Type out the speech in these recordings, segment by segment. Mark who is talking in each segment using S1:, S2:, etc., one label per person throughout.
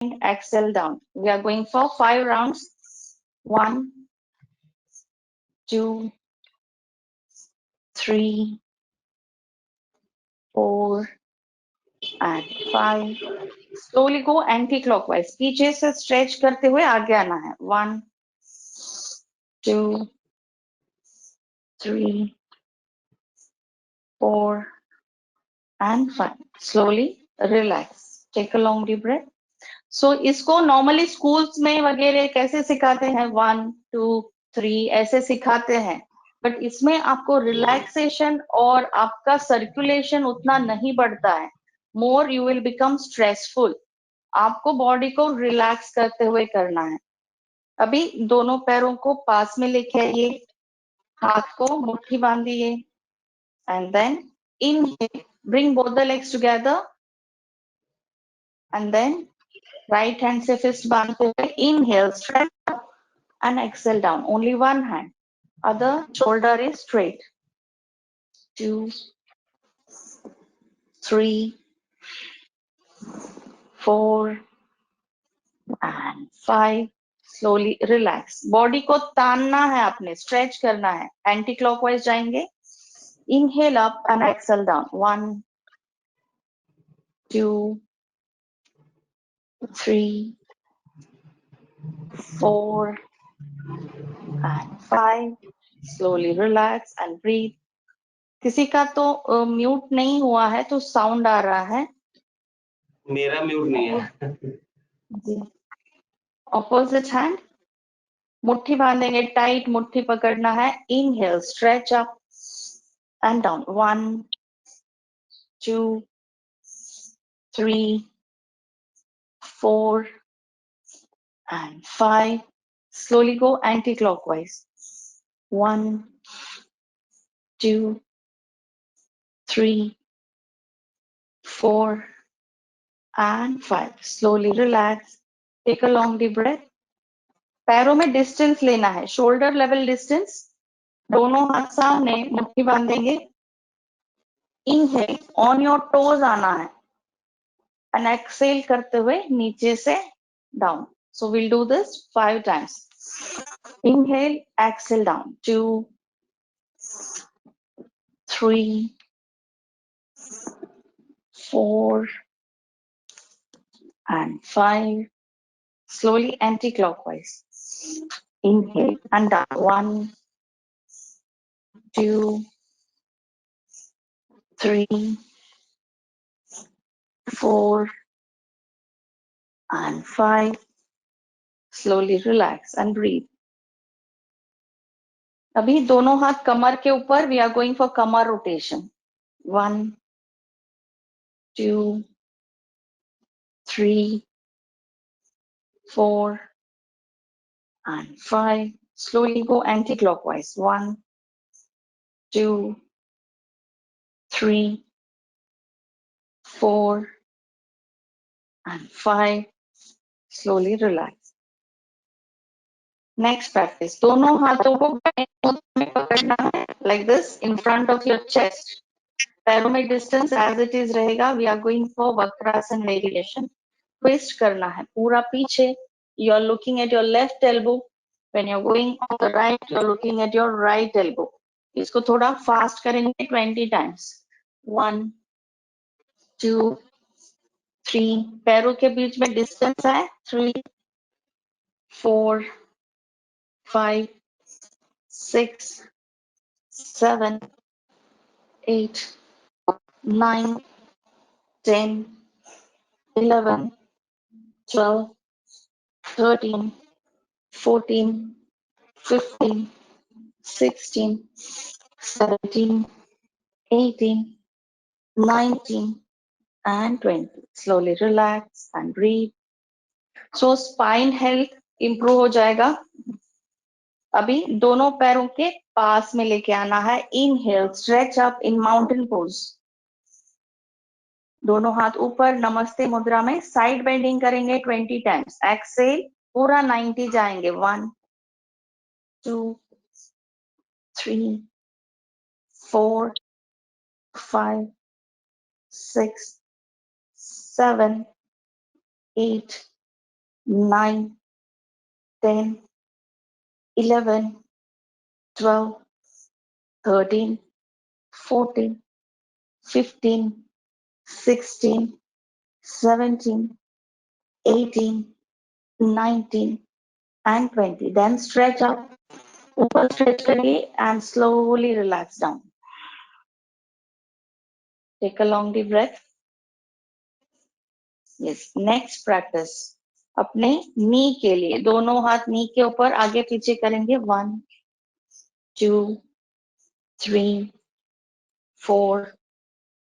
S1: exhale down. We are going for 5 rounds. 1, 2, 3, 4 and 5. Slowly go anti-clockwise. पीछे से stretch करते हुए आगे आना है. 1, 2, 3, 4 and 5. Slowly relax. Take a long deep breath. So इसको normally schools में वगैरह कैसे सिखाते हैं? 1, 2, 3 ऐसे सिखाते हैं. बट इसमें आपको रिलैक्सेशन और आपका सर्कुलेशन उतना नहीं बढ़ता है. More you will become stressful. आपको बॉडी को रिलैक्स करते हुए करना है. अभी दोनों पैरों को पास में लेके आइए, हाथ को मुट्ठी बांधिए and then inhale, bring both the legs together and then right hand से फिस्ट बांधते हुए inhale, stretch up and exhale down. Only one hand. Other shoulder is straight. 2, 3, 4 and 5. Slowly relax. Body को तानना है आपने, stretch करना है. Anti-clockwise जाएंगे. Inhale up and exhale down. 1, 2, 3, 4 and 5. Slowly relax and breathe. किसी का तो म्यूट नहीं हुआ है तो साउंड आ रहा है.
S2: मेरा म्यूट नहीं है.
S1: जी. ऑपोजिट हैंड, मुट्ठी बांधेंगे, टाइट मुट्ठी पकड़ना है. Inhale, stretch up and down. 1, 2, 3, 4 and 5. Slowly go anti-clockwise. 1, 2, 3, 4 and 5. Slowly relax. Take a long deep breath. पैरों में डिस्टेंस लेना है, शोल्डर लेवल डिस्टेंस. दोनों हाथ सामने, मुट्ठी बांधेंगे. इनहेल, ऑन योर टोज आना है and exhale करते हुए नीचे से down. So we'll do this 5 times. Inhale, exhale down. 2, 3, 4 and 5. Slowly anti-clockwise. Inhale and down. 1, 2, 3, 4 and 5. Slowly relax and breathe. अभी दोनों हाथ कमर के ऊपर. We are going for Qamar rotation. 1, 2, 3, 4 and 5. Slowly go anti-clockwise. 1, 2, 3, 4 and 5. Slowly relax. Next practice. दोनों हाथों को पकड़ना है like this in front of your chest. पैरों में distance as it is रहेगा. We are going for Vakrasana variation. Twist करना है पूरा पीछे. You are looking at your left elbow. When you're going on the right, you're looking at your right elbow. इसको थोड़ा fast करेंगे 20 times. 1, 2, 3. पैरों के बीच में distance है. 3, 4, 5, 6, 7, 8, 9, 10, 11, 12, 13, 14, 15, 16, 17, 18, 19 and 20. Slowly relax and breathe. So spine health improve हो जाएगा. अभी दोनों पैरों के पास में लेके आना है. Inhale, stretch up in mountain pose. दोनों हाथ ऊपर नमस्ते मुद्रा में. साइड बेंडिंग करेंगे 20 टाइम्स. एक्सेल, पूरा 90 जाएंगे. 1, 2, 3, 4, 5, 6, 7, 8, 9, 10, 11, 12, 13, 14, 15, 16, 17, 18, 19 and 20. Then stretch up. ऊपर stretch करिए and slowly relax down. Take a long deep breath. Yes. Next practice. अपने नी के लिए दोनों हाथ नी के ऊपर आगे पीछे करेंगे. 1, 2, 3, 4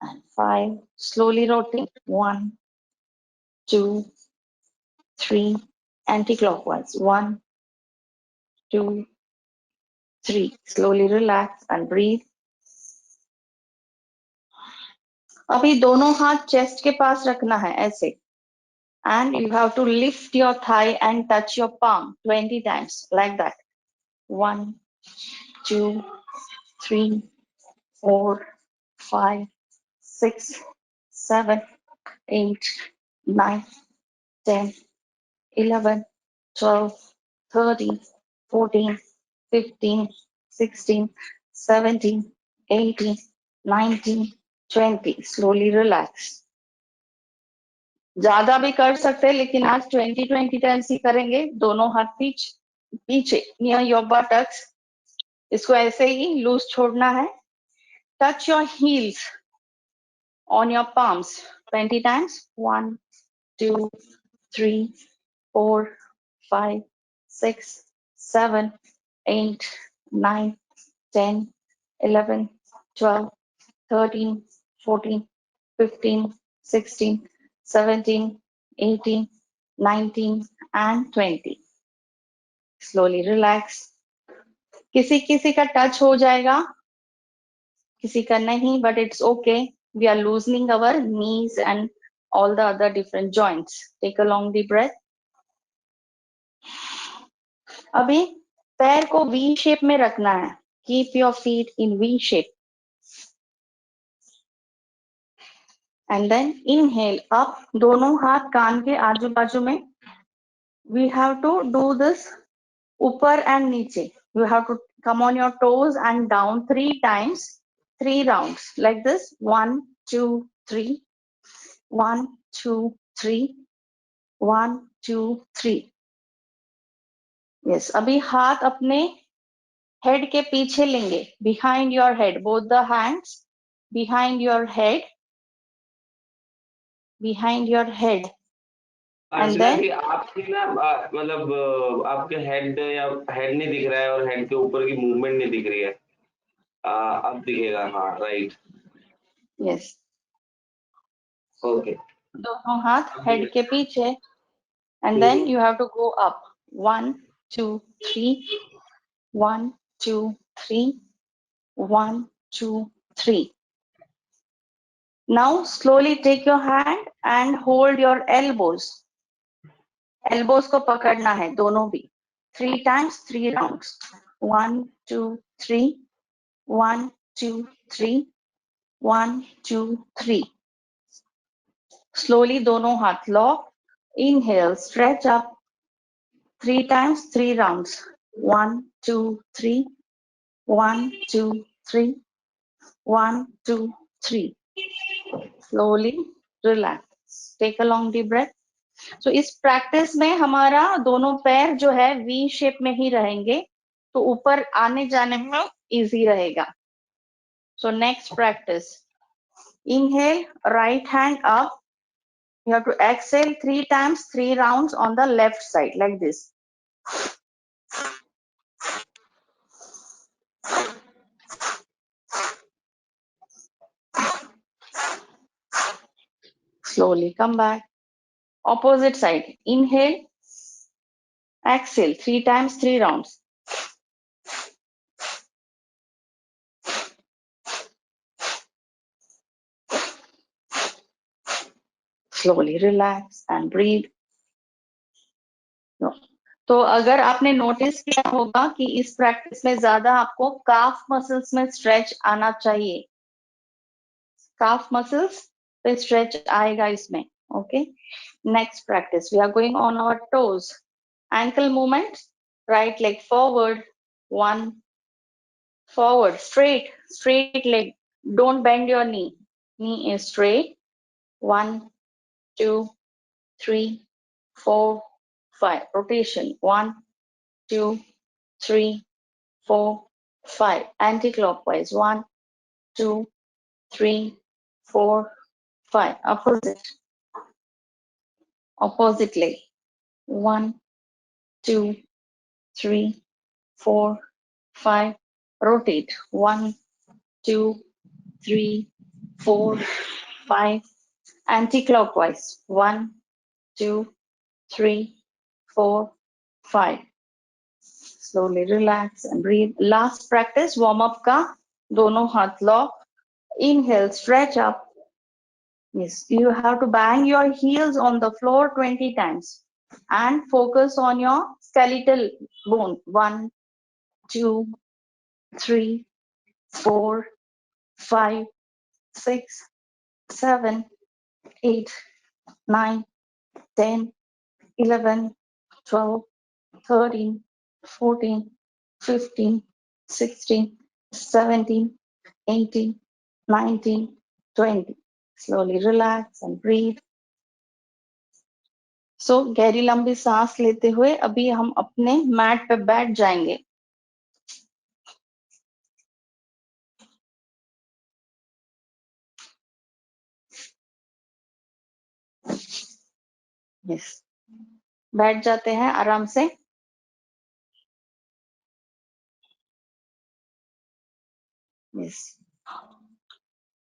S1: and 5. Slowly rotate. 1, 2, 3. Anti-clockwise. 1, 2, 3. Slowly relax and breathe. अभी दोनों हाथ चेस्ट के पास रखना है ऐसे. And you have to lift your thigh and touch your palm 20 times like that. 1, 2, 3, 4, 5, 6, 7, 8, 9, 10, 11, 12, 13, 14, 15, 16, 17, 18, 19, 20. Slowly relax. ज्यादा भी कर सकते हैं लेकिन आज 20 टाइम्स ही करेंगे. दोनों हाथ पीछे नियर योर बटक्स. इसको ऐसे ही लूज छोड़ना है. Touch your heels on your palms 20 times. 1, 2, 3, 4, 5, 6, 7, 8, 9, 10, 11, 12, 13, 14, 15, 16, 17, 18, 19 and 20. Slowly relax. किसी किसी का टच हो जाएगा, किसी का नहीं, but it's okay. We are loosening our knees and all the other different joints. Take a long deep breath. अभी पैर को V shape में रखना है. Keep your feet in V shape. And then inhale up. दोनों हाथ कान के आजू बाजू में. We have to do this ऊपर and नीचे. You have to come on your toes and down 3 times, 3 rounds like this. 1, 2, 3. 1, 2, 3. 1, 2, 3. Yes. अभी हाथ अपने हेड के पीछे लेंगे. Behind your head. Both the hands behind your head. Behind your head. And then
S2: कि आपकी ना मतलब आपके हेड या हेड नहीं दिख रहा है और हेड के ऊपर की मूवमेंट नहीं दिख रही है. अब दिखेगा. हाँ, राइट.
S1: yes.
S2: ओके.
S1: दोनों हाथ हेड के पीछे. And then you have to go up. 1, 2, 3. 1, 2, 3. 1, 2, 3. Now slowly take your hand and hold your elbows. Elbows को पकड़ना है दोनों भी. 3 times, 3 rounds. 1, 2, 3. 1, 2, 3. 1, 2, 3. Slowly दोनों हाथ lock. Inhale, stretch up. 3 times, 3 rounds. 1, 2, 3. 1, 2, 3. 1, 2, 3. Slowly relax. Take a long deep breath. So इस practice में हमारा दोनों पैर जो है V शेप में ही रहेंगे, तो ऊपर आने जाने में इजी रहेगा. So next practice. Inhale, right hand up. You have to exhale 3 times, 3 rounds on the left side like this. Slowly come back. Opposite side. Inhale, exhale 3 times, 3 rounds. Slowly relax and breathe. तो अगर आपने notice किया होगा कि इस practice में ज्यादा आपको काफ मसल्स में स्ट्रेच आना चाहिए. काफ मसल्स पे स्ट्रेच आएगा इसमें. Okay. Next practice, we are going on our toes. Ankle movement, right leg forward, 1, forward, straight leg. Don't bend your knee. Knee is straight. 1, 2, 3, 4, 5. Rotation. 1, 2, 3, 4, 5. Anti-clockwise. 1, 2, 3, 4, 5. Opposite leg. 1, 2, 3, 4, 5. Rotate. 1, 2, 3, 4, 5. Anti-clockwise. 1, 2, 3, 4, 5. Slowly relax and breathe. Last practice, warm up का दोनों हाथ lock. Inhale, stretch up. Yes, you have to bang your heels on the floor 20 times and focus on your skeletal bone. 1, 2, 3, 4, 5, 6, 7, 8, 9, 10, 11, 12, 13, 14, 15, 16, 17, 18, 19, 20. Slowly relax and breathe. सो गहरी लंबी सांस लेते हुए अभी हम अपने मैट पे बैठ जाएंगे. यस, बैठ जाते हैं आराम से. यस,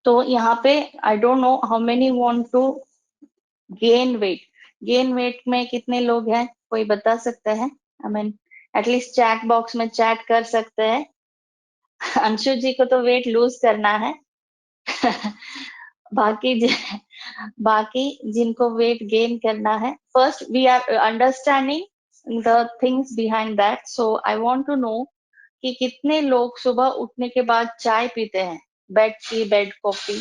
S1: तो यहाँ पे I don't know how many want to gain weight में कितने लोग हैं, कोई बता सकता है? I mean at least chat box में चैट कर सकते हैं. अंशु जी को तो वेट लूज करना है. बाकी जिनको वेट गेन करना है, first we are understanding the things behind that. So I want to know कि कितने लोग सुबह उठने के बाद चाय पीते हैं, बेड कॉफी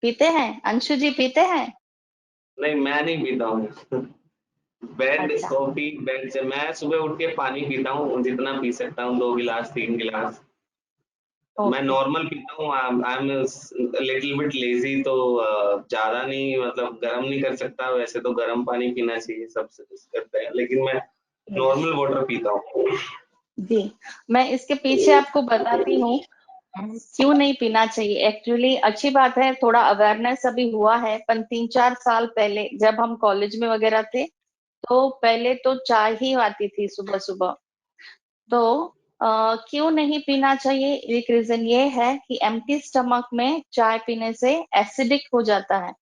S1: पीते हैं? अंशु जी पीते हैं?
S2: नहीं, मैं नहीं पीता हूँ. बेड
S1: अच्छा,
S2: कॉफी बेड से मैं सुबह उठ के पानी पीता हूँ, जितना पी सकता हूँ, 2 गिलास 3 गिलास. मैं
S1: ओके.
S2: नॉर्मल पीता हूँ. I am little bit lazy, तो ज्यादा नहीं, मतलब गर्म नहीं कर सकता. वैसे तो गर्म पानी पीना चाहिए, सब करते हैं, लेकिन मैं नॉर्मल वाटर पीता हूँ.
S1: जी, मैं इसके पीछे आपको बताती हूँ क्यों नहीं पीना चाहिए. एक्चुअली अच्छी बात है, थोड़ा अवेयरनेस अभी हुआ है, पर 3-4 साल पहले जब हम कॉलेज में वगैरह थे, तो पहले तो चाय ही आती थी सुबह सुबह. तो क्यों नहीं पीना चाहिए? एक रीजन ये है कि एम्प्टी स्टमक में चाय पीने से एसिडिक हो जाता है.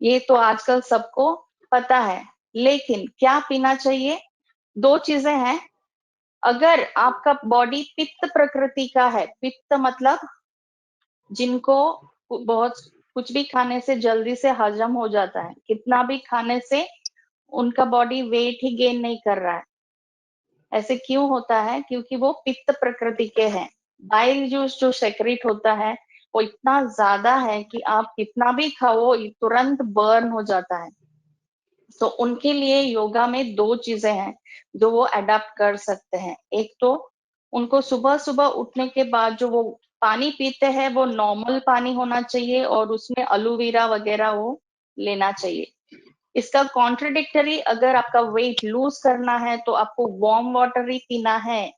S1: ये तो आजकल सबको पता है. लेकिन क्या पीना चाहिए? 2 चीजें हैं. अगर आपका बॉडी पित्त प्रकृति का है, पित्त मतलब जिनको बहुत कुछ भी खाने से जल्दी से हजम हो जाता है, कितना भी खाने से उनका बॉडी वेट ही गेन नहीं कर रहा है. ऐसे क्यों होता है? क्योंकि वो पित्त प्रकृति के हैं. बाइल जूस जो सेक्रेट होता है वो इतना ज्यादा है कि आप कितना भी खाओ तुरंत बर्न हो जाता है. तो उनके लिए योगा में 2 चीजें हैं जो वो अडेप्ट कर सकते हैं. एक तो उनको सुबह सुबह उठने के बाद जो वो पानी पीते हैं वो नॉर्मल पानी होना चाहिए और उसमें एलोवेरा वगैरह वो लेना चाहिए. इसका कॉन्ट्रडिक्टरी, अगर आपका वेट लूज करना है तो आपको वार्म वाटर ही पीना है.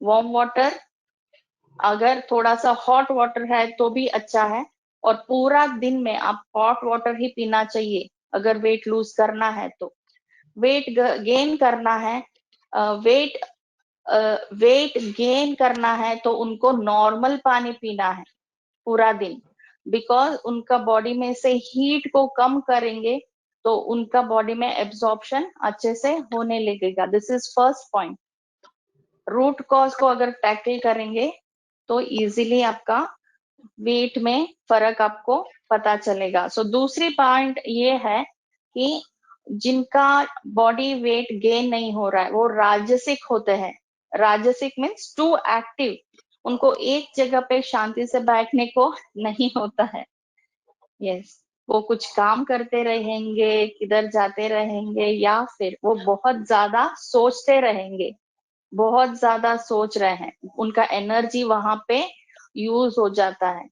S1: वार्म वाटर, अगर थोड़ा सा हॉट वाटर है तो भी अच्छा है, और पूरा दिन में आप हॉट वाटर ही पीना चाहिए अगर वेट लूज करना है. तो वेट गेन करना है, वेट वेट गेन करना है तो उनको नॉर्मल पानी पीना है पूरा दिन. बिकॉज उनका बॉडी में से हीट को कम करेंगे तो उनका बॉडी में एब्जॉर्प्शन अच्छे से होने लगेगा. This is first point. Root cause को अगर टैकल करेंगे तो इजीली आपका वेट में फर्क आपको पता चलेगा. सो दूसरी पॉइंट ये है कि जिनका बॉडी वेट गेन नहीं हो रहा है वो राजसिक होते हैं. राजसिक मीन्स टू एक्टिव. उनको एक जगह पे शांति से बैठने को नहीं होता है. यस, वो कुछ काम करते रहेंगे, किधर जाते रहेंगे, या फिर वो बहुत ज्यादा सोचते रहेंगे, बहुत ज्यादा सोच रहे हैं, उनका एनर्जी वहां पे यूज हो जाता है।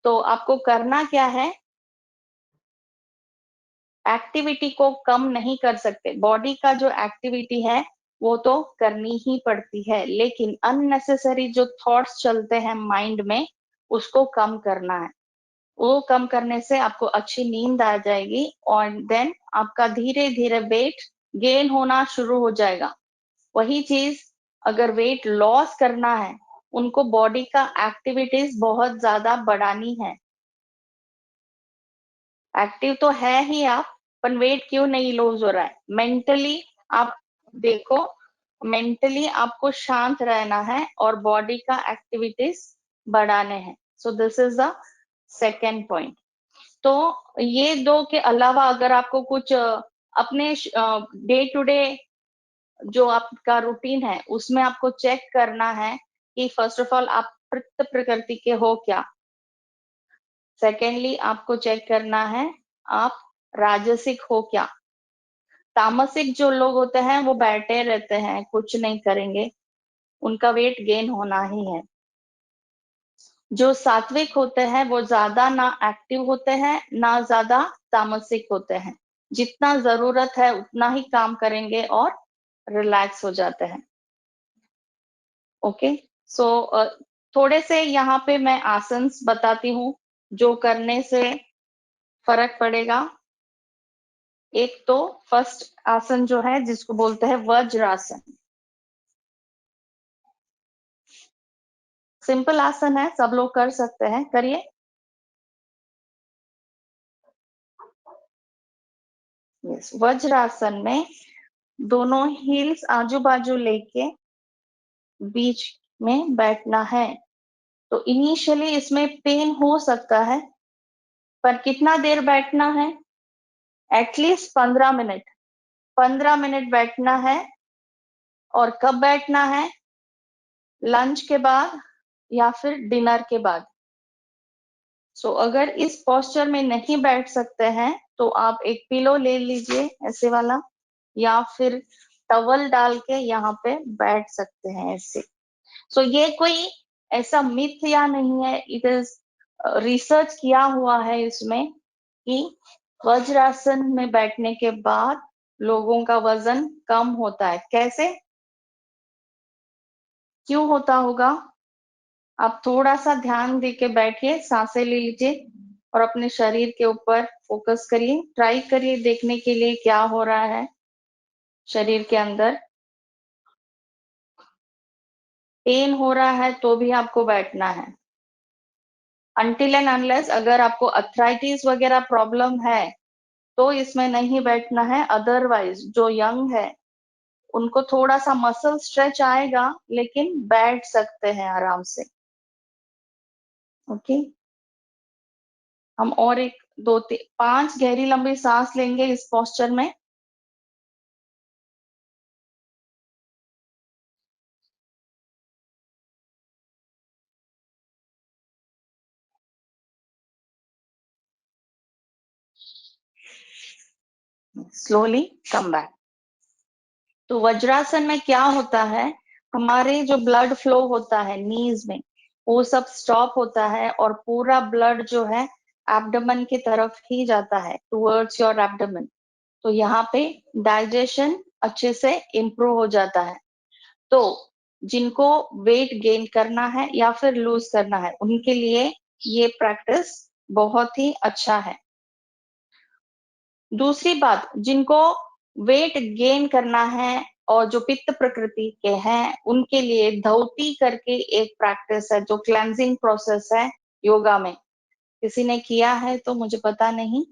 S1: तो आपको करना क्या है, एक्टिविटी को कम नहीं कर सकते, बॉडी का जो एक्टिविटी है वो तो करनी ही पड़ती है, लेकिन अननेसेसरी जो थॉट्स चलते हैं माइंड में उसको कम करना है। वो कम करने से आपको अच्छी नींद आ जाएगी और देन आपका धीरे धीरे वेट गेन होना शुरू हो जाएगा। वही चीज अगर वेट लॉस करना है, उनको बॉडी का एक्टिविटीज बहुत ज्यादा बढ़ानी है। एक्टिव तो है ही आप, पर वेट क्यों नहीं लूज हो रहा है? मेंटली आप देखो, मेंटली आपको शांत रहना है और बॉडी का एक्टिविटीज बढ़ाने हैं। सो this is the second point. तो ये दो के अलावा अगर आपको कुछ अपने डे टू डे जो आपका रूटीन है उसमें आपको चेक करना है कि फर्स्ट ऑफ ऑल आप पित्त प्रकृति के हो क्या। सेकेंडली आपको चेक करना है आप राजसिक हो क्या। तामसिक जो लोग होते हैं वो बैठे रहते हैं, कुछ नहीं करेंगे, उनका वेट गेन होना ही है। जो सात्विक होते हैं वो ज्यादा ना एक्टिव होते हैं ना ज्यादा तामसिक होते हैं, जितना जरूरत है उतना ही काम करेंगे और रिलैक्स हो जाते हैं। ओके, सो थोड़े से यहाँ पे मैं आसन्स बताती हूँ जो करने से फर्क पड़ेगा। एक तो फर्स्ट आसन जो है जिसको बोलते हैं वज्रासन। सिंपल आसन है, सब लोग कर सकते हैं, करिए। यस, वज्रासन में दोनों हील्स आजू बाजू लेके बीच में बैठना है। तो इनिशियली इसमें पेन हो सकता है, पर कितना देर बैठना है? At least 15 minute. 15 मिनट बैठना है। और कब बैठना है? लंच के बाद या फिर डिनर के बाद। सो अगर इस पोस्चर में नहीं बैठ सकते हैं तो आप एक पिलो ले लीजिए ऐसे वाला, या फिर टवल डाल के यहाँ पे बैठ सकते हैं ऐसे। सो ये कोई ऐसा मिथ या नहीं है, इट इज रिसर्च किया हुआ है इसमें कि वज्रासन में बैठने के बाद लोगों का वजन कम होता है। कैसे, क्यों होता होगा? आप थोड़ा सा ध्यान दे के बैठिए, सांसें ले लीजिए और अपने शरीर के ऊपर फोकस करिए, ट्राई करिए देखने के लिए क्या हो रहा है शरीर के अंदर। पेन हो रहा है तो भी आपको बैठना है। अनटिल एंड अनलेस अगर आपको अर्थराइटिस वगैरह प्रॉब्लम है तो इसमें नहीं बैठना है, अदरवाइज जो यंग है उनको थोड़ा सा मसल स्ट्रेच आएगा लेकिन बैठ सकते हैं आराम से। ओके, हम और एक दो पांच गहरी लंबी सांस लेंगे इस पोस्चर में। Slowly come back. तो वज्रासन में क्या होता है, हमारे जो ब्लड फ्लो होता है नीज में वो सब स्टॉप होता है और पूरा ब्लड जो है एब्डोमेन की तरफ ही जाता है, टुवर्ड्स योर एब्डोमेन। तो यहाँ पे डाइजेशन अच्छे से इम्प्रूव हो जाता है। तो जिनको वेट गेन करना है या फिर लूज करना है उनके लिए ये प्रैक्टिस बहुत ही अच्छा है। दूसरी बात, जिनको वेट गेन करना है और जो पित्त प्रकृति के हैं उनके लिए धौती करके एक प्रैक्टिस है जो क्लेंजिंग प्रोसेस है योगा में। किसी ने किया है तो मुझे पता नहीं।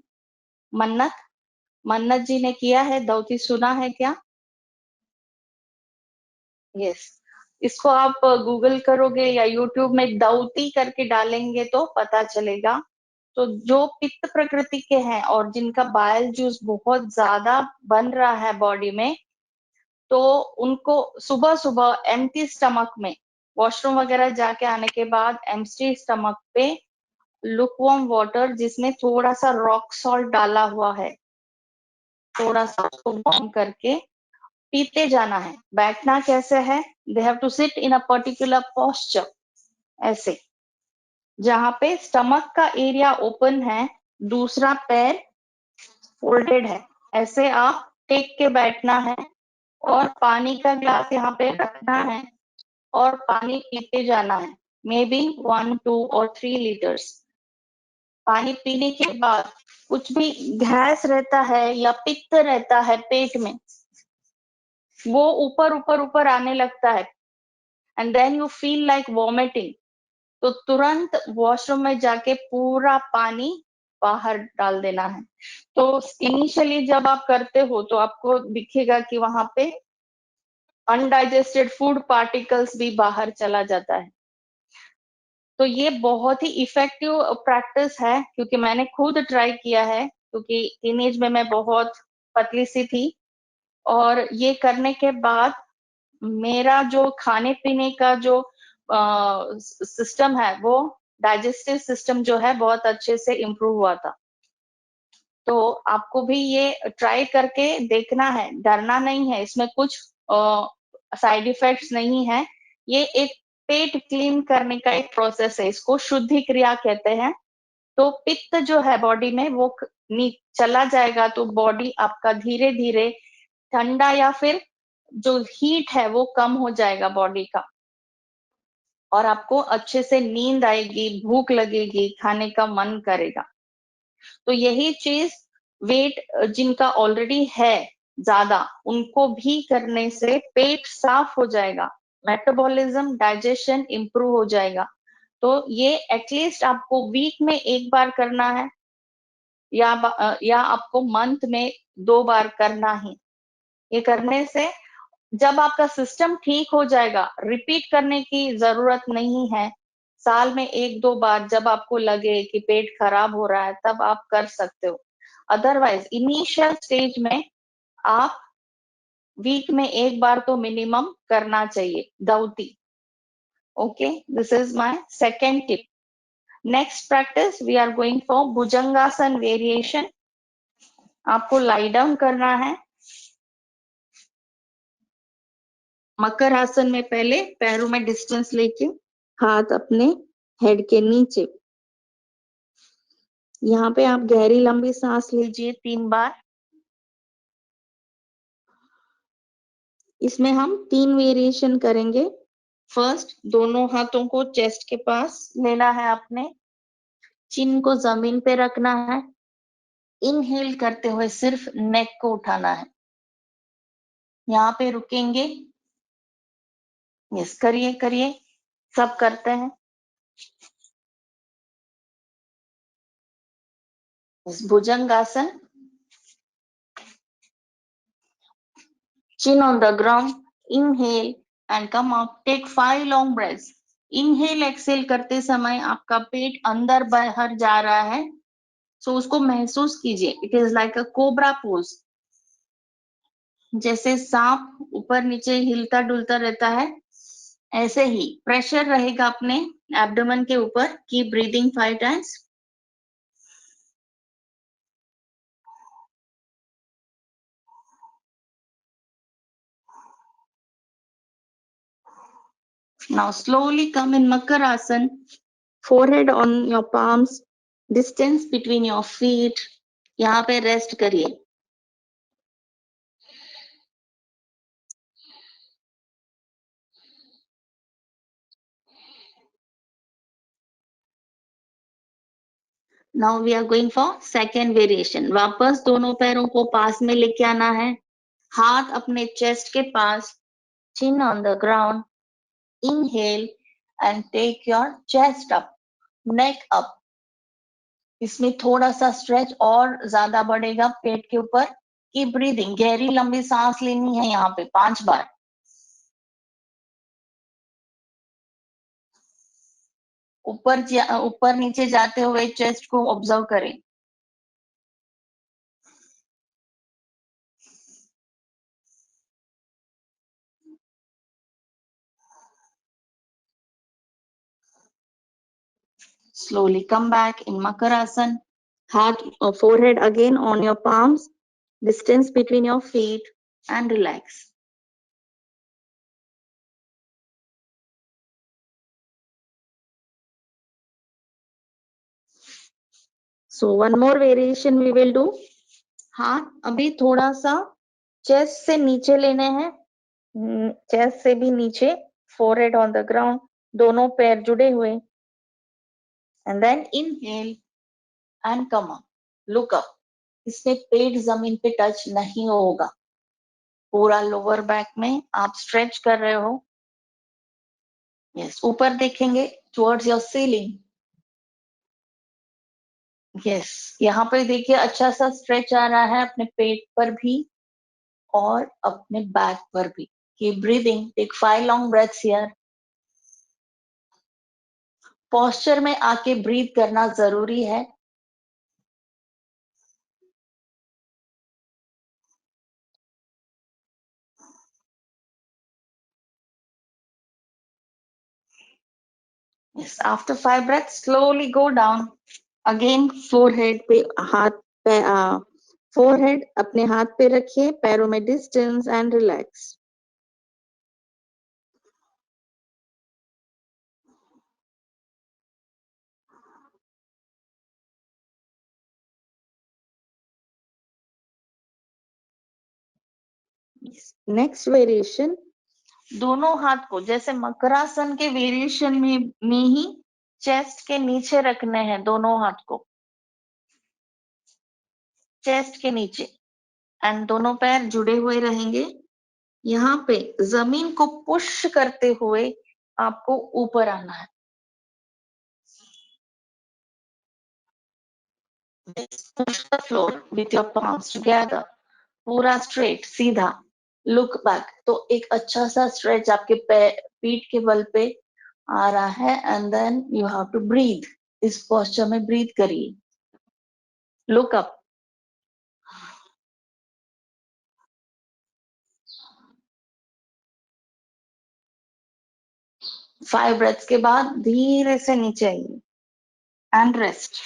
S1: मन्नत, मन्नत जी ने किया है धौती, सुना है क्या? यस, इसको आप गूगल करोगे या यूट्यूब में दाऊती करके डालेंगे तो पता चलेगा। तो जो पित्त प्रकृति के हैं और जिनका बायल जूस बहुत ज्यादा बन रहा है बॉडी में, तो उनको सुबह सुबह एम्प्टी स्टमक में, वॉशरूम वगैरह जाके आने के बाद एम्प्टी स्टमक पे लुकवार्म वाटर जिसमें थोड़ा सा रॉक सॉल्ट डाला हुआ है, थोड़ा सा उसको वार्म करके पीते जाना है। बैठना कैसे है? They have to sit in a particular posture, ऐसे, जहां पे स्टमक का एरिया ओपन है, दूसरा पैर फोल्डेड है, ऐसे आप टेक के बैठना है और पानी का ग्लास यहाँ पे रखना है और पानी पीते जाना है, मे बी 1, 2 और 3 लीटर्स। पानी पीने के बाद कुछ भी गैस रहता है या पित्त रहता है पेट में, वो ऊपर ऊपर ऊपर आने लगता है, and then you feel like vomiting, तो तुरंत वॉशरूम में जाके पूरा पानी बाहर डाल देना है। तो इनिशियली जब आप करते हो तो आपको दिखेगा कि वहां पे अनडाइजेस्टेड फूड पार्टिकल्स भी बाहर चला जाता है। तो ये बहुत ही इफेक्टिव प्रैक्टिस है, क्योंकि मैंने खुद ट्राई किया है, क्योंकि टीनेज में मैं बहुत पतली सी थी, और ये करने के बाद मेरा जो खाने पीने का जो सिस्टम है, वो डाइजेस्टिव सिस्टम जो है बहुत अच्छे से इम्प्रूव हुआ था। तो आपको भी ये ट्राई करके देखना है, डरना नहीं है, इसमें कुछ साइड इफेक्ट्स नहीं है। ये एक पेट क्लीन करने का एक प्रोसेस है, इसको शुद्धि क्रिया कहते हैं। तो पित्त जो है बॉडी में वो चला जाएगा, तो बॉडी आपका धीरे धीरे ठंडा या फिर जो हीट है वो कम हो जाएगा बॉडी का, और आपको अच्छे से नींद आएगी, भूख लगेगी, खाने का मन करेगा। तो यही चीज वेट जिनका ऑलरेडी है ज्यादा, उनको भी करने से पेट साफ हो जाएगा, मेटाबॉलिज्म डाइजेशन इंप्रूव हो जाएगा। तो ये एटलीस्ट आपको वीक में एक बार करना है, या आपको मंथ में 2 बार करना ही। ये करने से जब आपका सिस्टम ठीक हो जाएगा, रिपीट करने की जरूरत नहीं है। साल में 1-2 बार जब आपको लगे कि पेट खराब हो रहा है, तब आप कर सकते हो। अदरवाइज इनिशियल स्टेज में आप वीक में एक बार तो मिनिमम करना चाहिए, दाउती। Okay, this is my second tip. Next practice we are going for bhujangasana variation. आपको लाई डाउन करना है। मकर आसन में पहले पैरों में डिस्टेंस लेके हाथ अपने हेड के नीचे, यहाँ पे आप गहरी लंबी सांस लीजिए 3 बार। इसमें हम 3 वेरिएशन करेंगे। फर्स्ट, दोनों हाथों को चेस्ट के पास लेना है, अपने चिन को जमीन पे रखना है। इनहेल करते हुए सिर्फ नेक को उठाना है, यहाँ पे रुकेंगे। यस, करिए करिए, सब करते हैं। भुजंगासन, chin on the ground, inhale and come up, take 5 long breaths. Inhale exhale करते समय आपका पेट अंदर बाहर जा रहा है, सो उसको महसूस कीजिए। It is like a cobra pose, जैसे सांप ऊपर नीचे हिलता डुलता रहता है, ऐसे ही प्रेशर रहेगा अपने एब्डोमेन के ऊपर। Keep breathing 5 times. Now slowly come in Makarasan, forehead on your palms, distance between your feet, यहाँ पे रेस्ट करिए। Now we are going for second variation. वापस दोनों पैरों को पास में लेके आना है, हाथ अपने चेस्ट के पास, chin on the ground, inhale and take your chest up, neck up. इसमें थोड़ा सा स्ट्रेच और ज्यादा बढ़ेगा पेट के ऊपर। कीप ब्रीदिंग, गहरी लंबी सांस लेनी है यहाँ पे 5 बार। ऊपर नीचे जाते हुए चेस्ट को ऑब्जर्व करें। Slowly come back in Makarasana. Heart or forehead again on your palms. Distance between your feet and relax. So one more variation we will do. हाथ अभी थोड़ा सा चेस्ट से नीचे लेने हैं, चेस्ट से भी नीचे, फोरहेड ऑन द ग्राउंड, दोनों पैर जुड़े हुए, and then inhale and come up, look up. इसमें पेट जमीन पे टच नहीं होगा, पूरा लोअर बैक में आप स्ट्रेच कर रहे हो। यस, ऊपर देखेंगे टुवर्ड्स योर सीलिंग। यस, यहाँ पे देखिए अच्छा सा स्ट्रेच आ रहा है अपने पेट पर भी और अपने बैक पर भी। Keep breathing, take 5 long breaths here. Posture में आके ब्रीथ करना जरूरी है। Yes, after 5 breaths, slowly go down. Again, forehead पे हाथ पे forehead अपने हाथ पे रखिए, पैरों में distance and relax. Next variation, दोनों हाथ को जैसे मकरासन के वेरिएशन में ही चेस्ट के नीचे रखने हैं, दोनों हाथ को चेस्ट के नीचे, एंड दोनों पैर जुड़े हुए रहेंगे। यहाँ पे जमीन को पुश करते हुए आपको ऊपर आना है। Push the floor with your palms together. पूरा स्ट्रेट सीधा, लुक बैक। तो एक अच्छा सा स्ट्रेच आपके पीठ के बल पे आ रहा है, and then you have to breathe. इस पोस्चर में ब्रीथ करिए, लुक अप। 5 ब्रेथ्स के बाद धीरे से नीचे आइए एंड रेस्ट।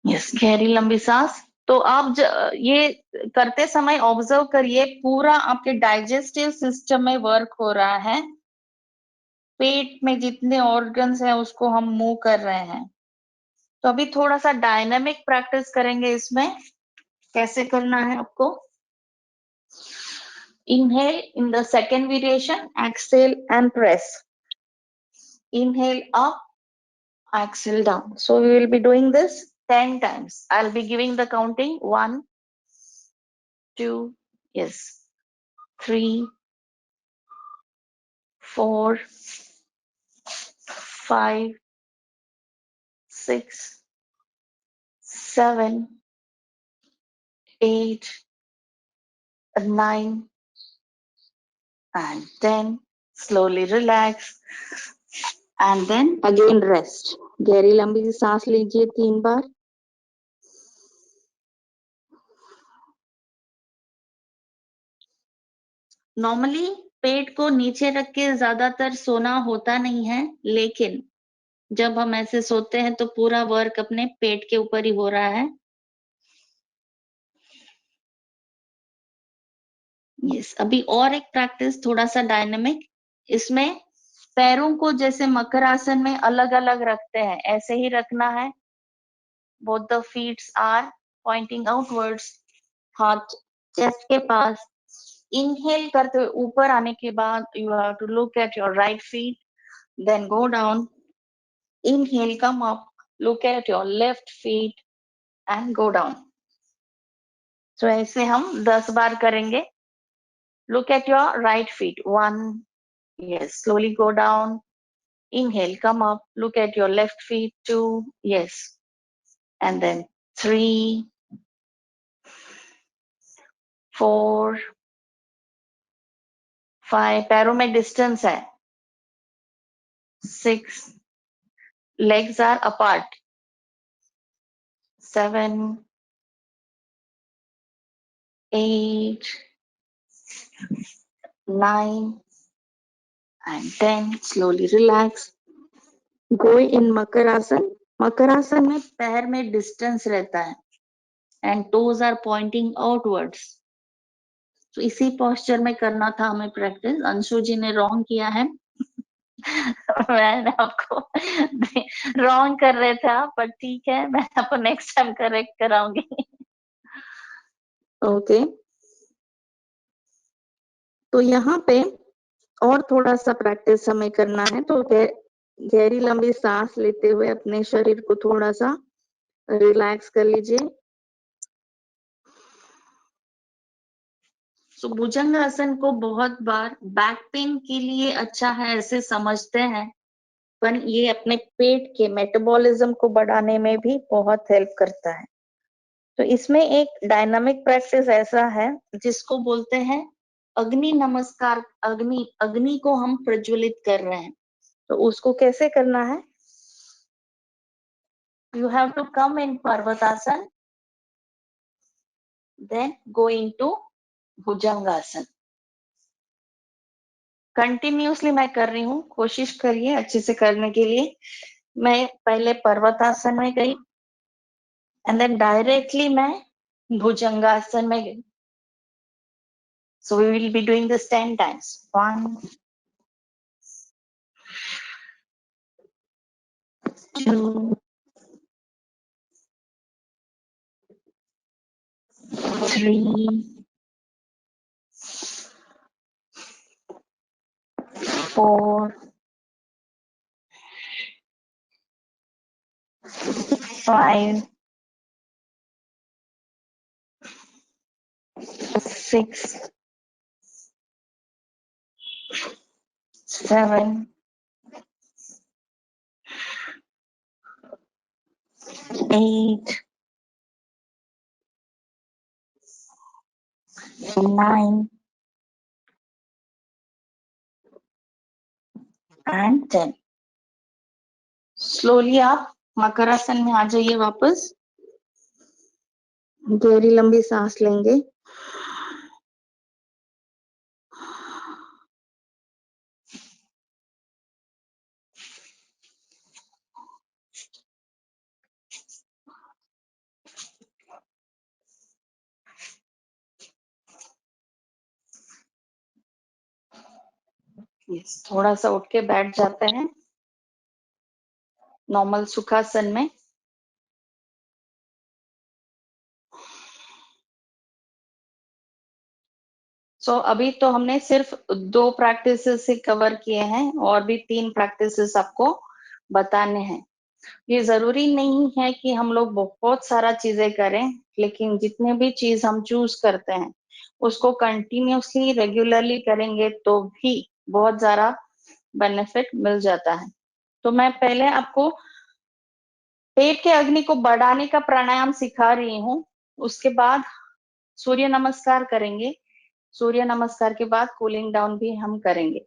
S1: यस, गहरी लंबी सांस। तो आप ये करते समय ऑब्जर्व करिए, पूरा आपके डाइजेस्टिव सिस्टम में वर्क हो रहा है। पेट में जितने ऑर्गन्स हैं उसको हम मूव कर रहे हैं। तो अभी थोड़ा सा डायनामिक प्रैक्टिस करेंगे इसमें। कैसे करना है आपको? Inhale in the second variation, exhale and press. Inhale up, exhale down. So we will be doing this 10 times. I'll be giving the counting 1, 2, yes, 3, 4, 5, 6, 7, 8, 9, and 10. Slowly relax and then again rest. गहरी लंबी सी सांस लीजिए 3 बार। Normally पेट को नीचे रख के ज्यादातर सोना होता नहीं है, लेकिन जब हम ऐसे सोते हैं तो पूरा वर्क अपने पेट के ऊपर ही हो रहा है। यस, अभी और एक प्रैक्टिस थोड़ा सा डायनेमिक। इसमें पैरों को जैसे मकर आसन में अलग अलग रखते हैं, ऐसे ही रखना है। Both the feets are pointing outwards, हाथ चेस्ट के पास। इनहेल करते हुए ऊपर आने के बाद you have to look at your right feet, then go down. Inhale, come up, look at your left feet and go down. So ऐसे हम 10 बार करेंगे। Look at your right feet. 1, yes, slowly go down. Inhale, come up, look at your left feet. 2, yes, and then 3, 4, 5, पैरों में distance है। 6, legs are apart. 7, 8, 9 and 10. Slowly relax. Go in Makarasan. Makarasan में पैर में distance रहता है and toes are pointing outwards. तो इसी पोस्चर में करना था हमें प्रैक्टिस. अंशु जी ने रॉन्ग किया है. मैंने आपको रॉन्ग कर रहे थे आप, पर ठीक है, मैं आपको नेक्स्ट टाइम करेक्ट कराऊंगी. ओके. तो यहाँ पे और थोड़ा सा प्रैक्टिस हमें करना है. तो गहरी लंबी सांस लेते हुए अपने शरीर को थोड़ा सा रिलैक्स कर लीजिए. तो भुजंगासन को बहुत बार बैक पेन के लिए अच्छा है ऐसे समझते हैं, पर ये अपने पेट के मेटाबॉलिज्म को बढ़ाने में भी बहुत हेल्प करता है. तो इसमें एक डायनामिक प्रैक्टिस ऐसा है जिसको बोलते हैं अग्नि नमस्कार. अग्नि को हम प्रज्वलित कर रहे हैं. तो उसको कैसे करना है? You have to come in Parvatasana, then go into Bhujangasana. Continuously मैं कर रही हूँ, कोशिश करिए अच्छे से करने के लिए. मैं पहले पर्वतासन में गई एंड देन डायरेक्टली मैं भुजंगासन में गई. So we will be doing this 10 times. 1, 2, 3, 4, 5, 6, 7, 8, 9 and 10. Slowly आप मकरासन में आ जाइए वापस. गहरी लंबी सांस लेंगे. यस, थोड़ा सा उठ के बैठ जाते हैं नॉर्मल सुखासन में. अभी तो हमने सिर्फ 2 प्रैक्टिसेस से कवर किए हैं और भी 3 प्रैक्टिसेस आपको बताने हैं. ये जरूरी नहीं है कि हम लोग बहुत सारा चीजें करें, लेकिन जितने भी चीज हम चूज करते हैं उसको कंटिन्यूसली रेगुलरली करेंगे तो भी बहुत ज्यादा बेनिफिट मिल जाता है. तो मैं पहले आपको पेट के अग्नि को बढ़ाने का प्राणायाम सिखा रही हूँ. उसके बाद सूर्य नमस्कार करेंगे. सूर्य नमस्कार के बाद कूलिंग डाउन भी हम करेंगे.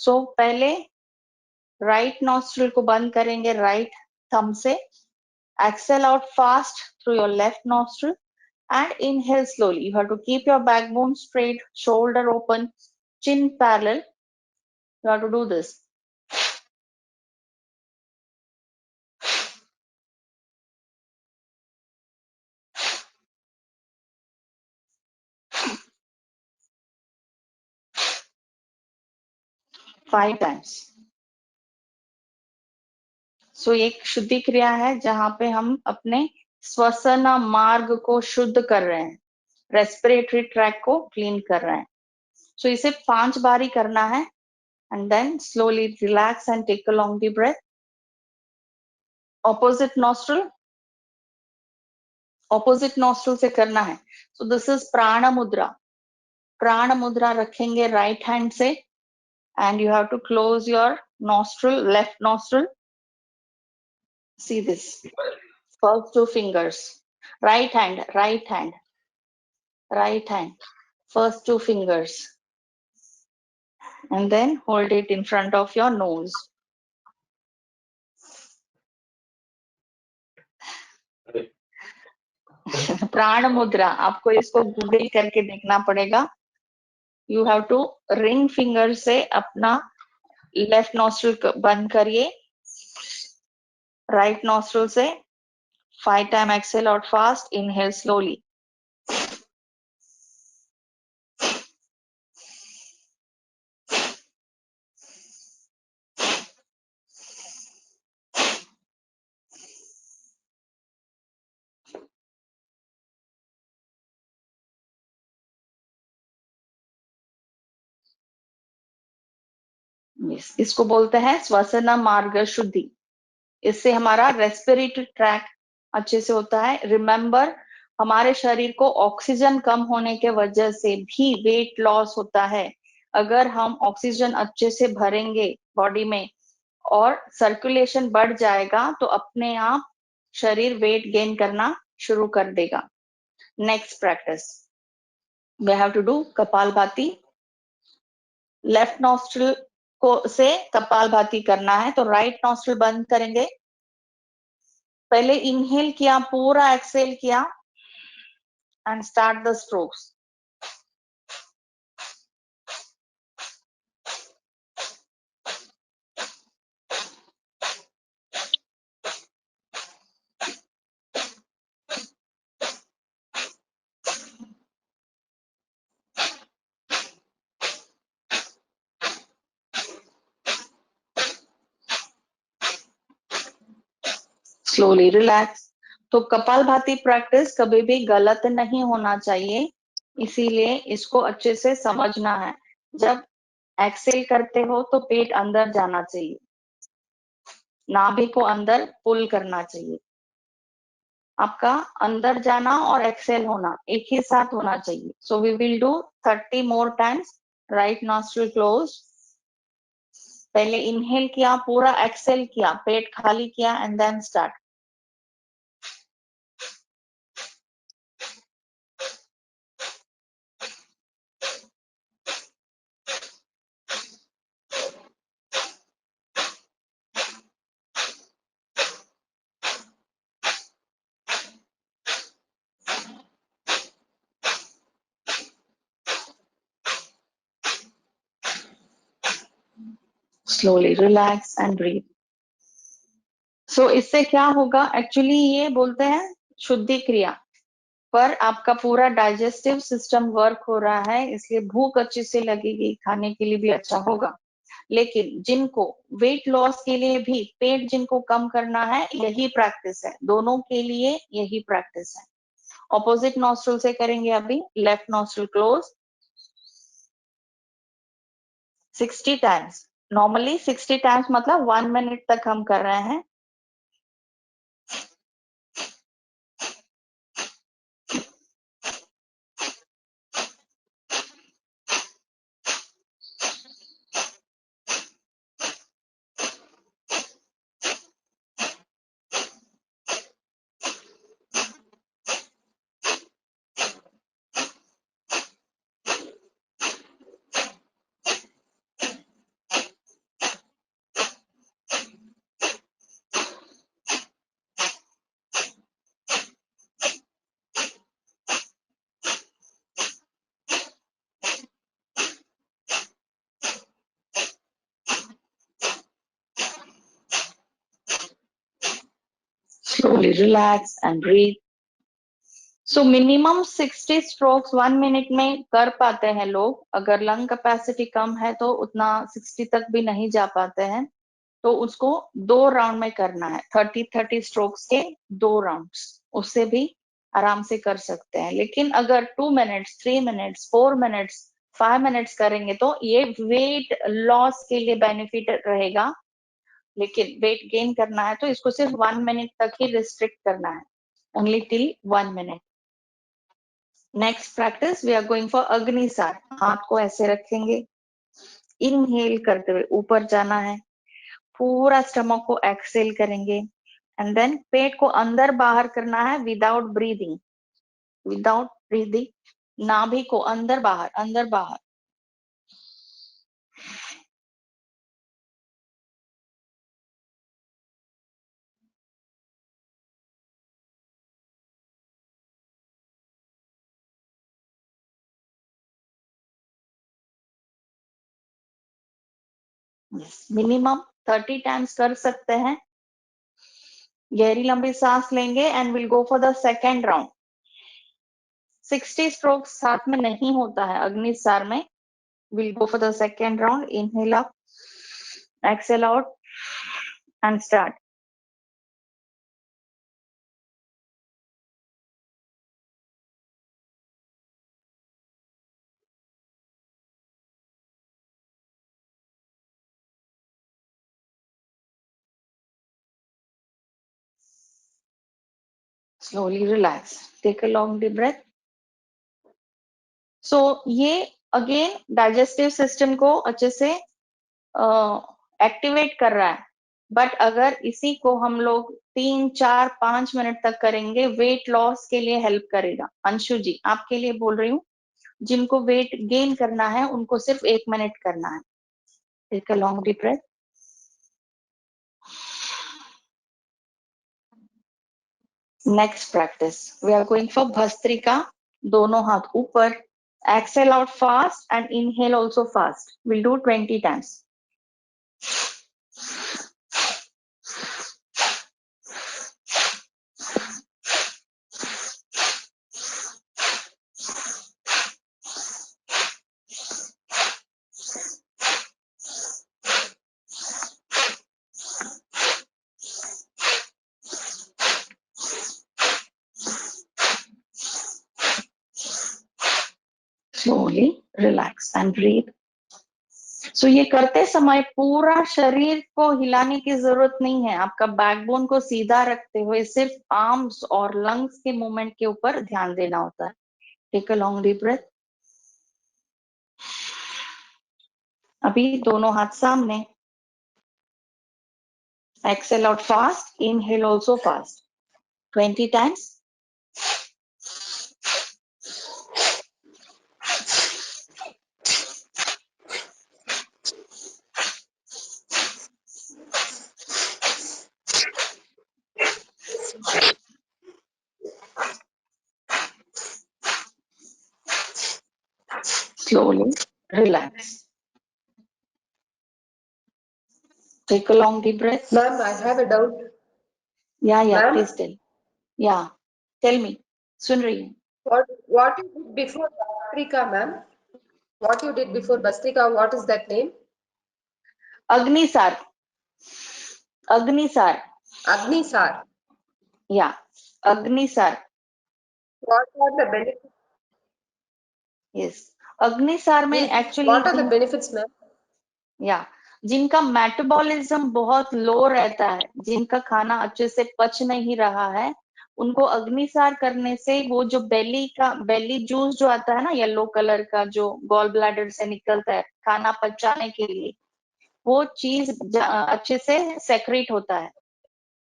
S1: पहले राइट नॉस्ट्रिल को बंद करेंगे राइट थंब से. Exhale out fast through your left nostril and inhale slowly. You have to keep your backbone straight, shoulder open, chin parallel. You have to do this. Five times. एक शुद्धि क्रिया है जहां पे हम अपने श्वसन मार्ग को शुद्ध कर रहे हैं, रेस्पिरेटरी ट्रैक को क्लीन कर रहे हैं. इसे 5 बार ही करना है. And then slowly relax and take a long deep breath. Opposite nostril से करना है. This is prana mudra. प्राण मुद्रा रखेंगे राइट हैंड से and you have to close your nostril, left nostril. See this. First 2 fingers. Right hand. First 2 fingers. And then hold it in front of your nose. प्राण मुद्रा, आपको इसको Google करके देखना पड़ेगा। You have to ring finger से अपना left nostril बंद करिए, राइट नॉस्ट्रिल से 5 time exhale out fast, inhale slowly. इसको बोलते हैं श्वसन मार्ग शुद्धि। इससे हमारा रेस्पिरेटरी ट्रैक अच्छे से होता है। रिमेंबर, हमारे शरीर को ऑक्सीजन कम होने के वजह से भी वेट लॉस होता है। अगर हम ऑक्सीजन अच्छे से भरेंगे बॉडी में और सर्कुलेशन बढ़ जाएगा तो अपने आप शरीर वेट गेन करना शुरू कर देगा। Next practice, we have to do kapalbhati. Left nostril को से कपालभाति करना है, तो राइट नॉस्ट्रिल बंद करेंगे। पहले इनहेल किया, पूरा एक्सेल किया and start the strokes. Slowly relax. तो कपालभाति प्रैक्टिस कभी भी गलत नहीं होना चाहिए, इसीलिए इसको अच्छे से समझना है। जब एक्सेल करते हो तो पेट अंदर जाना चाहिए, नाभि को अंदर पुल करना चाहिए। आपका अंदर जाना और एक्सेल होना एक ही साथ होना चाहिए। So we will do 30 more times. Right nostril close. पहले इनहेल किया, पूरा एक्सेल किया, पेट खाली किया and then start. Slowly relax and breathe. So इससे क्या होगा, एक्चुअली ये बोलते हैं शुद्धि क्रिया, पर आपका पूरा डाइजेस्टिव सिस्टम वर्क हो रहा है, इसलिए भूख अच्छे से लगेगी, खाने के लिए भी अच्छा होगा। लेकिन जिनको वेट लॉस के लिए भी पेट जिनको कम करना है, यही प्रैक्टिस है, दोनों के लिए यही प्रैक्टिस है। ऑपोजिट नॉस्ट्रल से करेंगे अभी। Left nostril close 60 times. Normally 60 times मतलब 1 मिनट तक हम कर रहे हैं। Slowly relax and breathe. So minimum 60 strokes 1 minute में कर पाते हैं लोग। अगर लंग कैपेसिटी कम है तो उतना 60 तक भी नहीं जा पाते हैं, तो उसको 2 राउंड में करना है। 30 स्ट्रोक्स के 2 राउंड्स, उससे भी आराम से कर सकते हैं। लेकिन अगर 2 मिनट्स, 3 मिनट्स, 4 मिनट्स, 5 मिनट्स करेंगे तो ये वेट लॉस के लिए बेनिफिट रहेगा। लेकिन वेट गेन करना है तो इसको सिर्फ 1 मिनट तक ही रिस्ट्रिक्ट करना है, only till 1 minute. Next practice, we are going for agnisar. हाथ को ऐसे रखेंगे, इनहेल करते हुए ऊपर जाना है, पूरा स्टमक को एक्सेल करेंगे एंड देन पेट को अंदर बाहर करना है विदाउट ब्रीदिंग। विदाउट ब्रीदिंग नाभि को अंदर बाहर, अंदर बाहर। मिनिमम 30 टाइम्स कर सकते हैं। गहरी लंबी सांस लेंगे and will go for the second round. 60 strokes साथ में नहीं होता है अग्निसार में। Will go for the second round. Inhale up, exhale out and start. Slowly relax. Take a long deep breath. So ये अगेन डाइजेस्टिव सिस्टम को अच्छे से एक्टिवेट कर रहा है। बट अगर इसी को हम लोग 3, 4, 5 मिनट तक करेंगे, वेट लॉस के लिए हेल्प करेगा। अंशु जी आपके लिए बोल रही हूँ, जिनको वेट गेन करना है उनको सिर्फ 1 मिनट करना है। Take a long deep breath. Next practice we are going for bhastrika. दोनों हाथ ऊपर, exhale out fast and inhale also fast. Will do 20 times. Slowly relax and breathe. So ये करते समय पूरा शरीर को हिलाने की जरूरत नहीं है। आपका बैकबोन को सीधा रखते हुए सिर्फ आर्म्स और लंग्स के मूवमेंट के ऊपर ध्यान देना होता है। Take a long deep breath. अभी दोनों हाथ सामने, exhale out fast, inhale also fast. 20 times. Slowly relax. Take a long deep breath.
S3: Ma'am, I have a doubt.
S1: Yeah,
S3: Ma'am?
S1: please tell. Yeah, tell me. सुन रही हूँ।
S3: What you did before Bhastrika, ma'am? What you did before Bhastrika? What is that name?
S1: Agnisar. Agnisar.
S3: Agnisar.
S1: या Agnisar.
S3: What are the benefits?
S1: Yes, Agnisar में actually
S3: What are the benefits, ma'am?
S1: या जिनका metabolism बहुत लो रहता है, जिनका खाना अच्छे से पच नहीं रहा है, उनको अग्निसार करने से वो जो बेली जूस जो आता है ना, येलो कलर का, जो गॉल ब्लैडर से निकलता है खाना पचाने के लिए, वो चीज अच्छे से सेक्रेट होता है।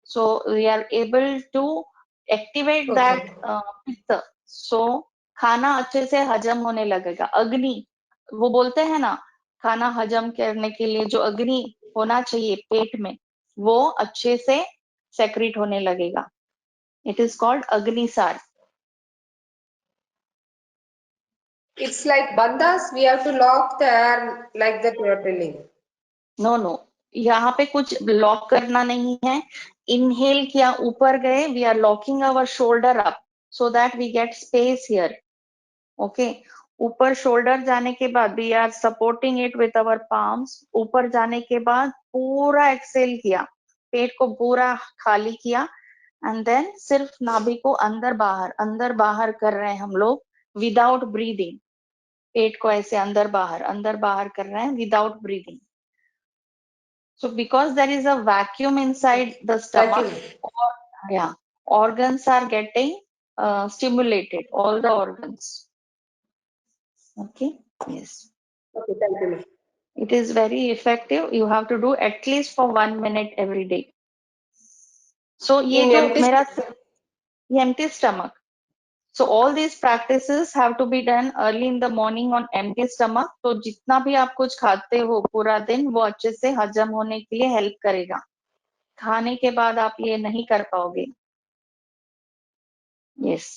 S1: So we are able to activate that pitta. So खाना अच्छे से हजम होने लगेगा। अग्नि, वो बोलते हैं ना, खाना हजम करने के लिए जो अग्नि होना चाहिए पेट में, वो अच्छे से सेक्रेट होने लगेगा। It is called Agnisar.
S3: It's like bandhas. We have to lock the air like that. You are telling.
S1: No, यहाँ पे कुछ लॉक करना नहीं है। इनहेल किया, ऊपर गए, we are locking our shoulder up so that we get space here. Okay, ऊपर शोल्डर जाने के बाद we are supporting it with our palms. ऊपर जाने के बाद पूरा एक्सेल किया, पेट को पूरा खाली किया एंड देन सिर्फ नाभि को अंदर बाहर कर रहे हैं हम लोग विदाउट ब्रीदिंग। पेट को ऐसे अंदर बाहर कर रहे हैं without breathing. So because there is a vacuum inside the stomach,
S3: Vacuum.
S1: organs are getting stimulated, all the organs. Okay, yes.
S3: Okay, thank you, ma'am.
S1: It is very effective. You have to do at least for 1 minute every day. So ये
S3: In
S1: जो
S3: empty
S1: मेरा empty stomach. So all these practices have to be done early in the morning on empty stomach. तो जितना भी आप कुछ खाते हो पूरा दिन, वो अच्छे से हजम होने के लिए हेल्प करेगा। खाने के बाद आप ये नहीं कर पाओगे। Yes,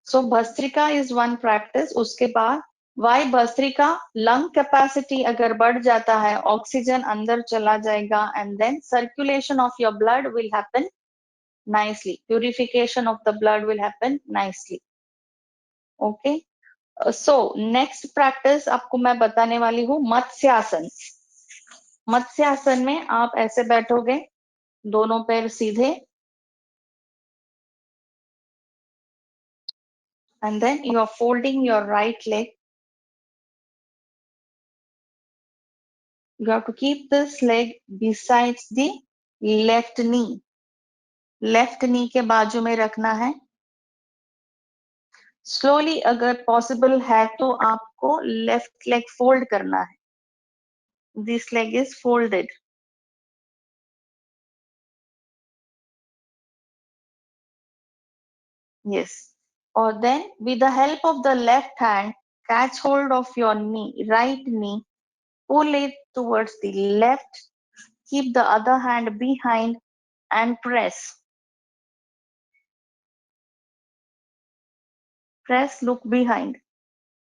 S1: so bhastrika is one practice. उसके बाद वाई भस्त्रिका? लंग कैपेसिटी अगर बढ़ जाता है, ऑक्सीजन अंदर चला जाएगा and then circulation of your blood will happen nicely, purification of the blood will happen nicely. Okay, so next practice आपको मैं बताने वाली हूँ मत्स्यासन. मत्स्यासन में आप ऐसे बैठोगे, दोनों पैर सीधे, and then you are folding your right leg. You have to keep this leg besides the left knee. Left नी के बाजू में रखना है. स्लोली अगर पॉसिबल है तो आपको लेफ्ट लेग फोल्ड करना है. This leg is folded. Yes. Or then with the help of the left hand, catch hold of your knee, right knee, pull it towards the left, keep the other hand behind and press. Press, look behind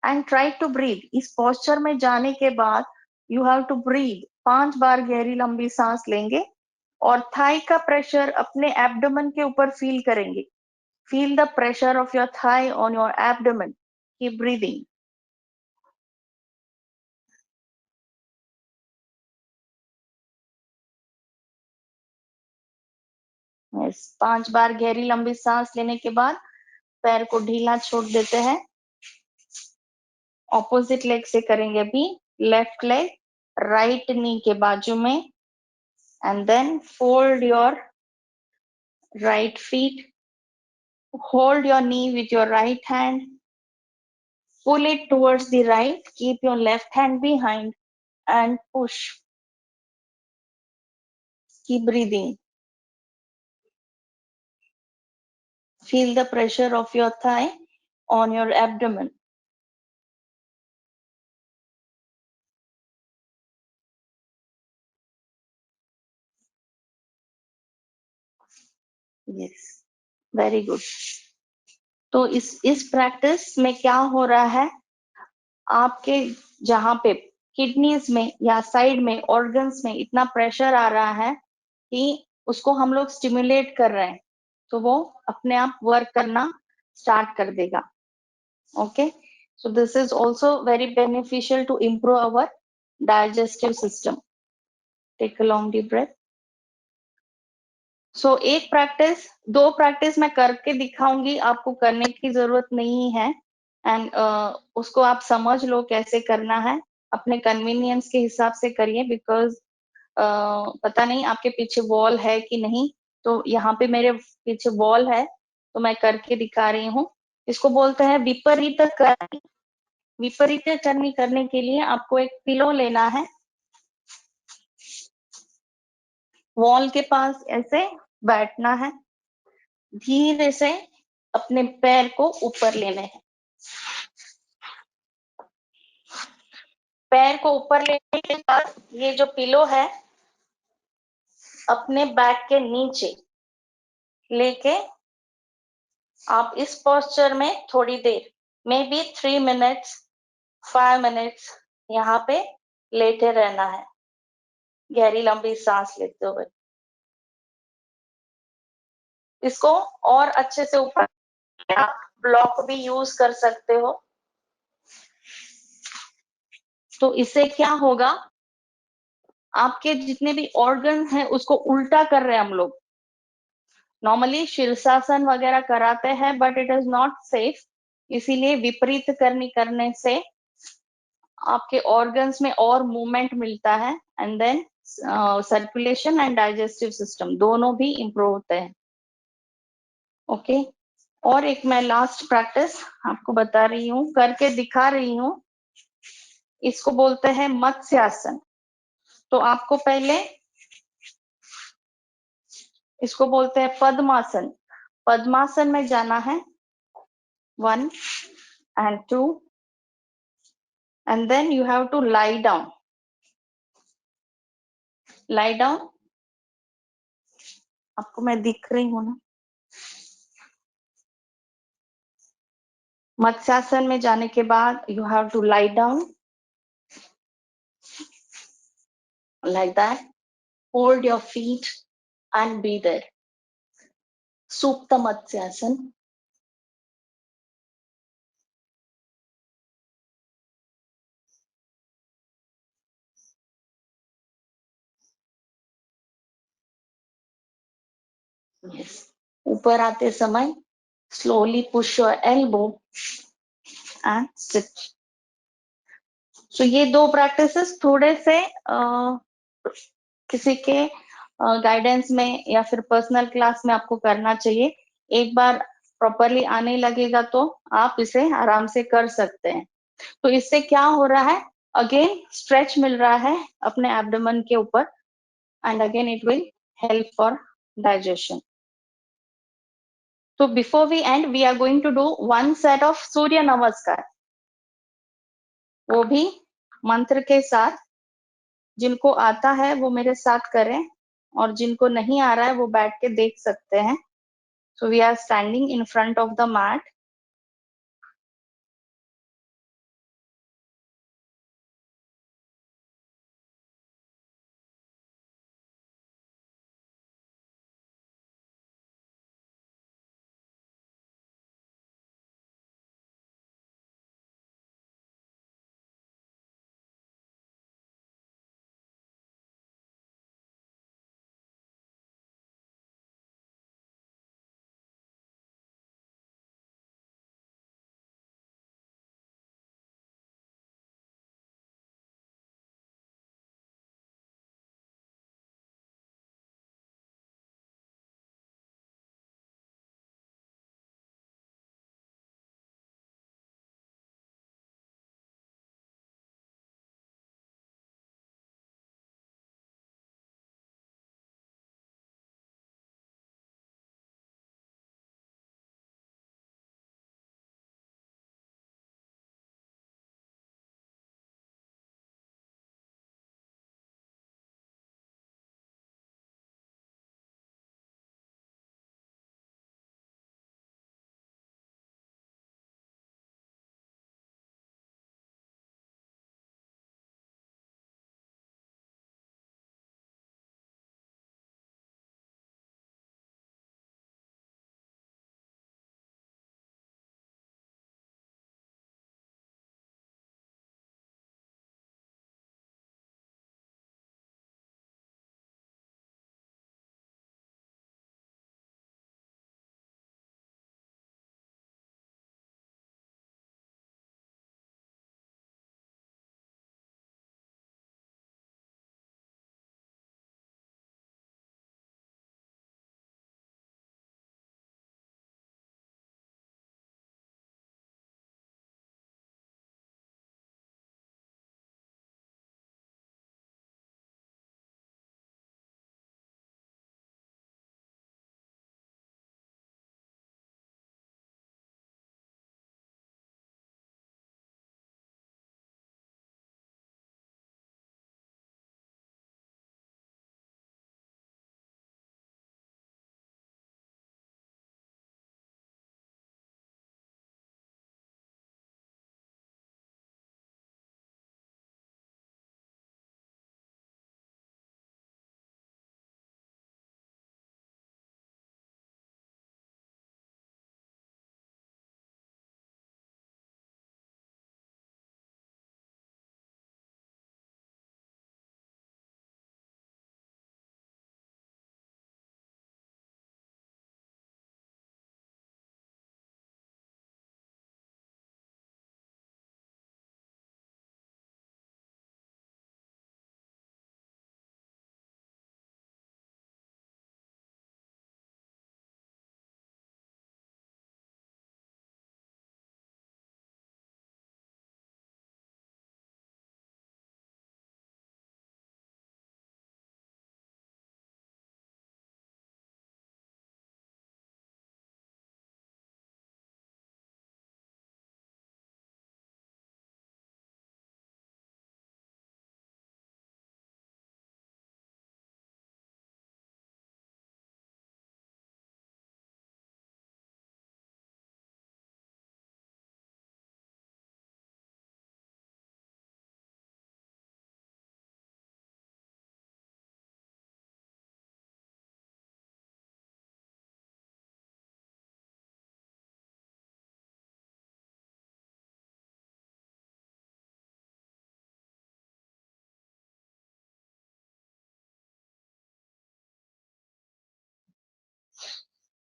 S1: and try to breathe. इस posture में जाने के बाद you have to breathe. 5 बार गहरी लंबी सांस लेंगे और थाई का प्रेशर अपने एब्डोमेन के ऊपर फील करेंगे. Feel the pressure of your thigh on your abdomen. Keep breathing. Yes. 5 बार गहरी लंबी सांस लेने के बाद पैर को ढीला छोड़ देते हैं. ऑपोजिट लेग से करेंगे अभी. लेफ्ट लेग राइट नी के बाजू में and then fold your right feet. Hold your knee with your right hand. Pull it towards the right. Keep your left hand behind and push. Keep breathing. Feel the pressure of your thigh on your abdomen. Yes, very good. तो इस practice में क्या हो रहा है, आपके जहां पे किडनीज में या साइड में ऑर्गन्स में इतना प्रेशर आ रहा है कि उसको हम लोग स्टिमुलेट कर रहे हैं, तो वो अपने आप वर्क करना स्टार्ट कर देगा. Okay, so this is also very beneficial to improve our digestive system. Take a long deep breath. So एक प्रैक्टिस, 2 प्रैक्टिस मैं करके दिखाऊंगी, आपको करने की जरूरत नहीं है. एंड उसको आप समझ लो कैसे करना है, अपने कन्वीनियंस के हिसाब से करिए. बिकॉज पता नहीं आपके पीछे वॉल है कि नहीं. तो यहाँ पे मेरे पीछे वॉल है तो मैं करके दिखा रही हूँ. इसको बोलते हैं विपरीत करनी. विपरीत करनी करने के लिए आपको एक पिलो लेना है. वॉल के पास ऐसे बैठना है. धीरे से अपने पैर को ऊपर लेने हैं. पैर को ऊपर लेने के बाद ये जो पिलो है अपने बैक के नीचे लेके आप इस पोस्चर में थोड़ी देर, मे बी 3 मिनट्स 5 मिनट्स यहाँ पे लेटे रहना है, गहरी लंबी सांस लेते हुए. इसको और अच्छे से ऊपर आप ब्लॉक भी यूज कर सकते हो. तो इससे क्या होगा, आपके जितने भी ऑर्गन हैं उसको उल्टा कर रहे हैं हम लोग. नॉर्मली शीर्षासन वगैरह कराते हैं but it is not safe. इसीलिए विपरीत करने से आपके ऑर्गन्स में और मूवमेंट मिलता है and then circulation and digestive system दोनों भी इंप्रूव होते हैं. ओके, और एक मैं लास्ट प्रैक्टिस आपको बता रही हूँ, करके दिखा रही हूँ. इसको बोलते हैं मत्स्यासन. तो आपको पहले इसको बोलते हैं पद्मासन. पद्मासन में जाना है. 1 and 2 and then you have to lie down. Lie down. आपको मैं दिख रही हूँ ना. मत्स्यासन में जाने के बाद you have to lie down like that, hold your feet and be there. Supta Matsyasan. Yes. ऊपर आते समय slowly push your elbow and sit. So ये दो प्रैक्टिसेस थोड़े से किसी के गाइडेंस में या फिर पर्सनल क्लास में आपको करना चाहिए. एक बार प्रॉपरली आने लगेगा तो आप इसे आराम से कर सकते हैं. तो इससे क्या हो रहा है, अगेन स्ट्रेच मिल रहा है अपने एब्डोमेन के ऊपर and again it will help for digestion. तो before we end we are going to do one set of Surya Namaskar, वो भी मंत्र के साथ. जिनको आता है वो मेरे साथ करें और जिनको नहीं आ रहा है वो बैठ के देख सकते हैं. So we are standing in front of the mat.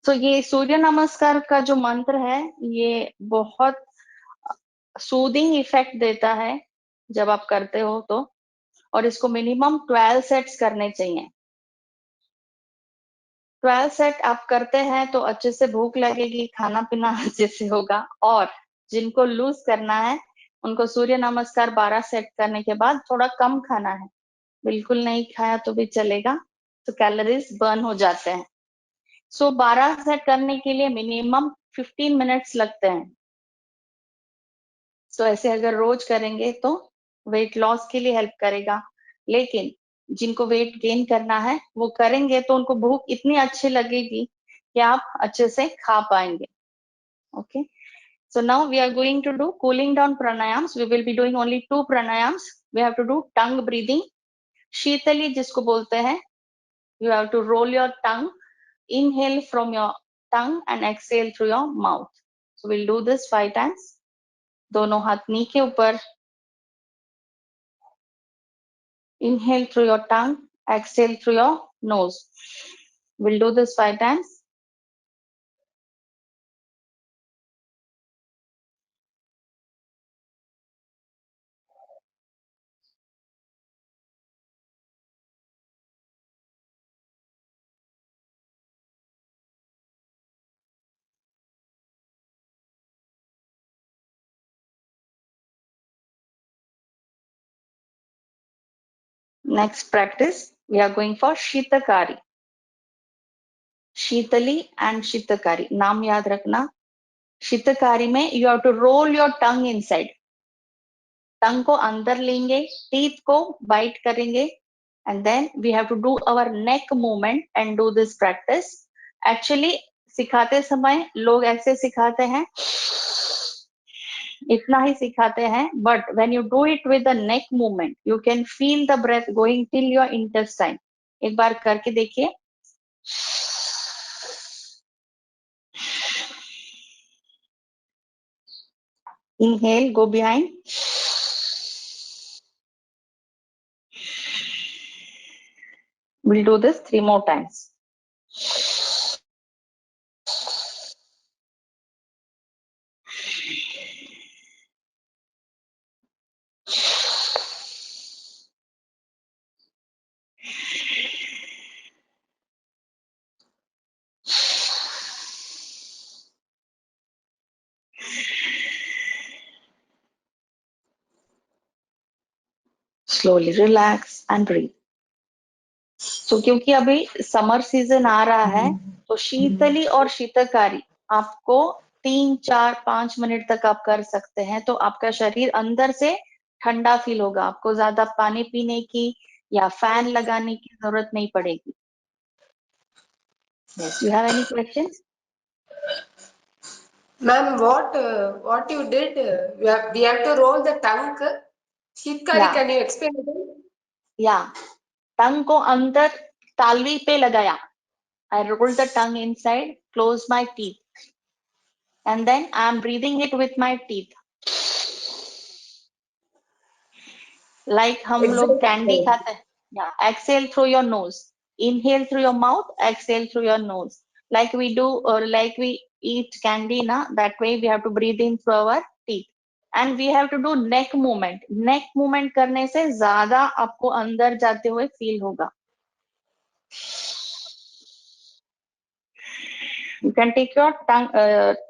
S1: तो ये सूर्य नमस्कार का जो मंत्र है ये बहुत सूदिंग इफेक्ट देता है जब आप करते हो तो, और इसको मिनिमम 12 सेट्स करने चाहिए। 12 सेट आप करते हैं तो अच्छे से भूख लगेगी, खाना पीना अच्छे से होगा। और जिनको लूज करना है उनको सूर्य नमस्कार 12 सेट करने के बाद थोड़ा कम खाना है, बिल्कुल नहीं खाया तो भी चलेगा, तो कैलोरीज बर्न हो जाते हैं। सो 12 सेट करने के लिए मिनिमम 15 मिनट्स लगते हैं। तो ऐसे अगर रोज करेंगे तो वेट लॉस के लिए हेल्प करेगा, लेकिन जिनको वेट गेन करना है वो करेंगे तो उनको भूख इतनी अच्छी लगेगी कि आप अच्छे से खा पाएंगे। Okay, so now we are going to do cooling down pranayams. We will be doing only 2 pranayams. We have to do tongue breathing, शीतली जिसको बोलते हैं। You have to roll your tongue, inhale from your tongue and exhale through your mouth. So we'll do this 5 times. दोनों हाथ नी के ऊपर, inhale through your tongue, exhale through your nose. We'll do this 5 times. Next practice, we are going for Shitakari. Sheetali and Sheetkari, नाम याद रखना। शीतकारी में you have to roll your tongue inside. टंग को अंदर लेंगे, टीथ को बाइट करेंगे, and then we have to do our neck movement and do this practice. Actually सिखाते समय लोग ऐसे सिखाते हैं, इतना ही सिखाते हैं, but when you do it with the neck movement, you can feel the breath going till your intestine. एक बार करके देखिए। Inhale, go behind. We'll do this 3 more times. Slowly relax and breathe. So क्योंकि अभी summer season आ रहा है तो शीतली और शीतकारी आपको 3, 4, 5 मिनट तक आप कर सकते हैं, तो आपका शरीर अंदर से ठंडा फील होगा, आपको ज्यादा पानी पीने की या फैन लगाने की जरूरत नहीं पड़ेगी। Yes, you have any questions?
S3: Ma'am, what you did? We have to roll the tongue. Shitkari,
S1: Yeah.
S3: can you explain again?
S1: Yeah, टंग को अंदर तालवी पे लगाया। I rolled the tongue inside, closed my teeth, and then I am breathing it with my teeth. Like हम लोग candy खाते हैं। Yeah, exhale through your nose, inhale through your mouth, exhale through your nose. Like we do, or like we eat candy, na? That way we have to breathe in through our teeth. And we have to do neck movement. Neck movement करने से ज्यादा आपको अंदर जाते हुए feel होगा। You can take your tongue,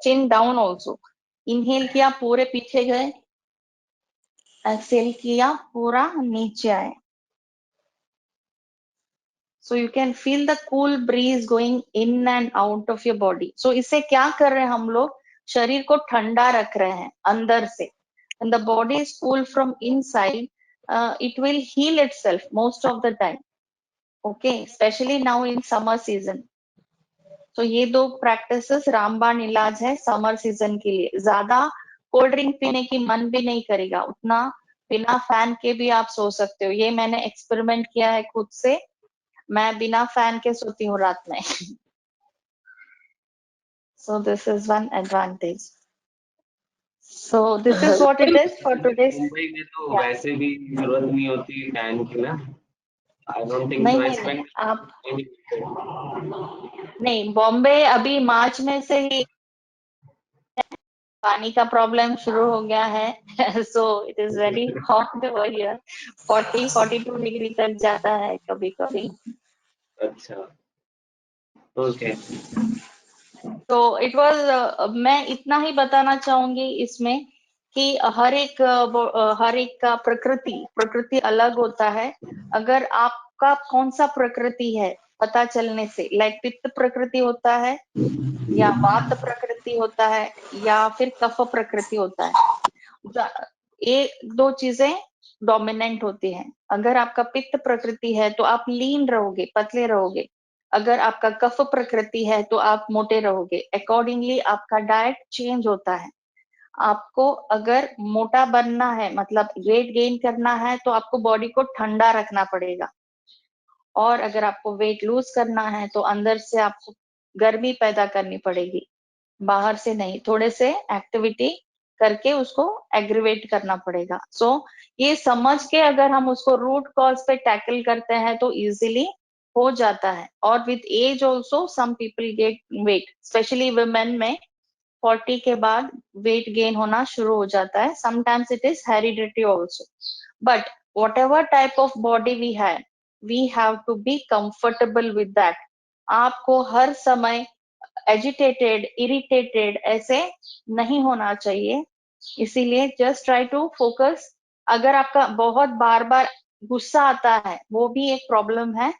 S1: chin down also. Inhale किया, पूरे पीछे गए। Exhale किया, पूरा नीचे आए। So you can feel the cool breeze going in and out of your body. So इससे क्या कर रहे हैं हम लोग? शरीर को ठंडा रख रहे हैं अंदर से. When the body is cool from inside, it will heal itself most of the time. Okay, especially now in summer season. तो ये 2 प्रैक्टिसेस रामबाण इलाज है समर सीजन के लिए। ज्यादा कोल्ड ड्रिंक पीने की मन भी नहीं करेगा, उतना बिना फैन के भी आप सो सकते हो। ये मैंने एक्सपेरिमेंट किया है खुद से, मैं बिना फैन के सोती हूँ रात में। So this is one advantage. So this is what it is for today's.
S2: Mumbai में तो
S1: Yeah.
S2: वैसे भी जरूरत नहीं होती फैन की ना। I don't think
S1: नहीं
S2: so. I
S1: नहीं नहीं,
S2: spent
S1: आप
S2: maybe
S1: नहीं, बॉम्बे अभी मार्च में से ही पानी का प्रॉब्लम शुरू हो गया है so it is very hot over here, 40-42 degree तक जाता है कभी कभी।
S2: अच्छा, okay.
S1: तो इट वाज, मैं इतना ही बताना चाहूंगी इसमें कि हर एक का प्रकृति अलग होता है। अगर आपका कौन सा प्रकृति है पता चलने से, लाइक पित्त प्रकृति होता है या वात प्रकृति होता है या फिर कफ प्रकृति होता है, ये दो चीजें डोमिनेंट होती हैं। अगर आपका पित्त प्रकृति है तो आप लीन रहोगे, पतले रहोगे। अगर आपका कफ प्रकृति है तो आप मोटे रहोगे। अकॉर्डिंगली आपका डाइट चेंज होता है। आपको अगर मोटा बनना है, मतलब वेट गेन करना है, तो आपको बॉडी को ठंडा रखना पड़ेगा। और अगर आपको वेट लूज करना है तो अंदर से आपको गर्मी पैदा करनी पड़ेगी, बाहर से नहीं। थोड़े से एक्टिविटी करके उसको एग्रीवेट करना पड़ेगा। ये समझ के अगर हम उसको रूट कॉज पे टैकल करते हैं तो इजीली हो जाता है। और with age also some people get weight, specially women में 40 के बाद वेट गेन होना शुरू हो जाता है। Sometimes it is heredity also, but whatever type of body we have to be comfortable with that। आपको हर समय एजिटेटेड, इरिटेटेड ऐसे नहीं होना चाहिए। इसीलिए जस्ट ट्राई टू फोकस। अगर आपका बहुत बार बार गुस्सा आता है, वो भी एक प्रॉब्लम है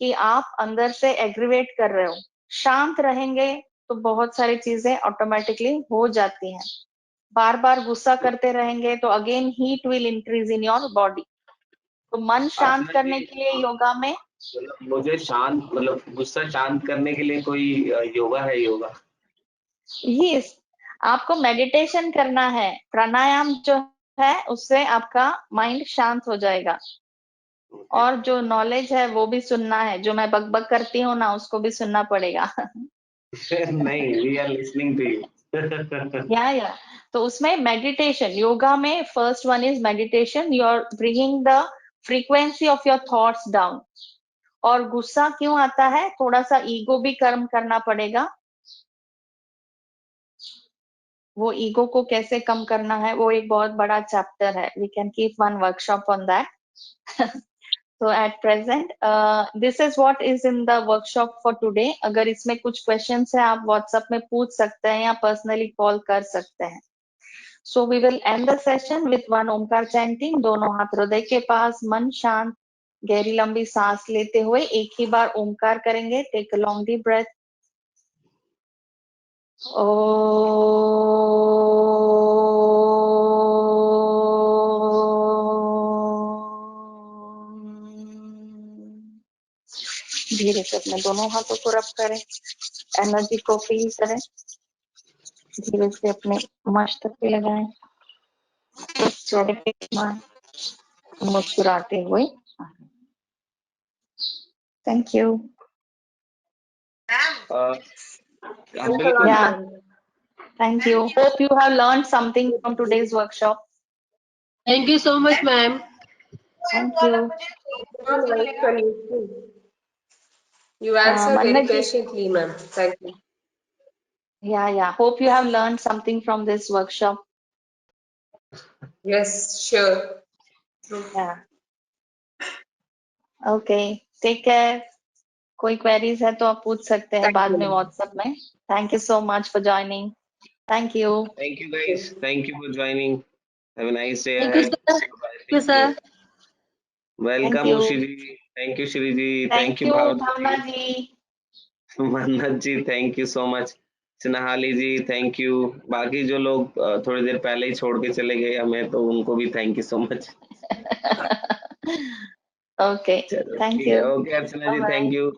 S1: कि आप अंदर से एग्रीवेट कर रहे हो। शांत रहेंगे तो बहुत सारी चीजें ऑटोमेटिकली हो जाती हैं। बार बार गुस्सा करते रहेंगे तो again heat will increase in your body. तो मन शांत
S2: अर्चना
S1: करने
S2: जी,
S1: के लिए योगा में
S2: मुझे शांत मतलब गुस्सा शांत करने के लिए कोई योगा है योगा?
S1: ये आपको मेडिटेशन करना है। प्राणायाम जो है उससे आपका माइंड शांत हो जाएगा।
S2: Okay.
S1: और जो नॉलेज है वो भी सुनना है। जो मैं बकबक करती हूँ ना, उसको भी सुनना पड़ेगा
S2: नहीं, we are listening to you.
S1: या तो उसमें मेडिटेशन, योगा में first one is meditation. You are bringing the frequency of your thoughts down. और गुस्सा क्यों आता है, थोड़ा सा ईगो भी कर्म करना पड़ेगा। वो ईगो को कैसे कम करना है वो एक बहुत बड़ा चैप्टर है। We can keep one workshop on that. So at present, this is what is in the workshop for today। अगर इसमें कुछ questions है आप WhatsApp में पूछ सकते हैं या personally call कर सकते हैं। So we will end the session with one Omkar chanting। दोनों हाथ हृदय के पास, मन शांत, गहरी लंबी सांस लेते हुए एक ही बार ओमकार करेंगे। Take a long deep breath। धीरे से अपने दोनों हाथों को रब करें, एनर्जी को फील करें। धीरे से अपने मस्तक पे लगाएं, चेहरे पे मुस्कुराते हुए। Thank you.
S2: बिल्कुल।
S1: Yeah, thank you। Hope you have learned something from today's workshop।
S4: Thank you so much, ma'am.
S1: Thank you।
S3: You answered very
S1: Mannat ji,
S3: patiently, ma'am. Thank you.
S1: yeah, hope you have learned something from this workshop।
S3: Yes, sure.
S1: Yeah, okay, take care। कोई queries है तो आप पूछ सकते हैं
S3: Thank
S1: बाद
S3: you,
S1: में
S3: ma'am.
S1: WhatsApp में। Thank you so much for joining। Thank you।
S2: Thank you guys. Thank you for joining. Have a nice day
S4: Thank you,
S2: ahead.
S4: sir.
S2: Bye.
S4: Thank you,
S2: Take care.
S4: sir.
S1: Thank
S2: Welcome
S1: you।
S2: Ushi ji. Thank you Shri ji.
S1: Thank
S2: Thank you
S1: you
S2: Bhavat
S1: Bhavna
S2: ji.
S1: जी।
S2: मन्नत जी, thank you so much। Snehali ji, thank you। बाकी जो लोग थोड़ी देर पहले ही छोड़ के चले गए हमें, तो उनको भी thank you so much।
S1: Okay,
S2: चलो
S1: thank
S2: ठीक है,
S1: you।
S2: Okay Archana
S1: Bye
S2: ji,
S1: bye।
S2: thank you।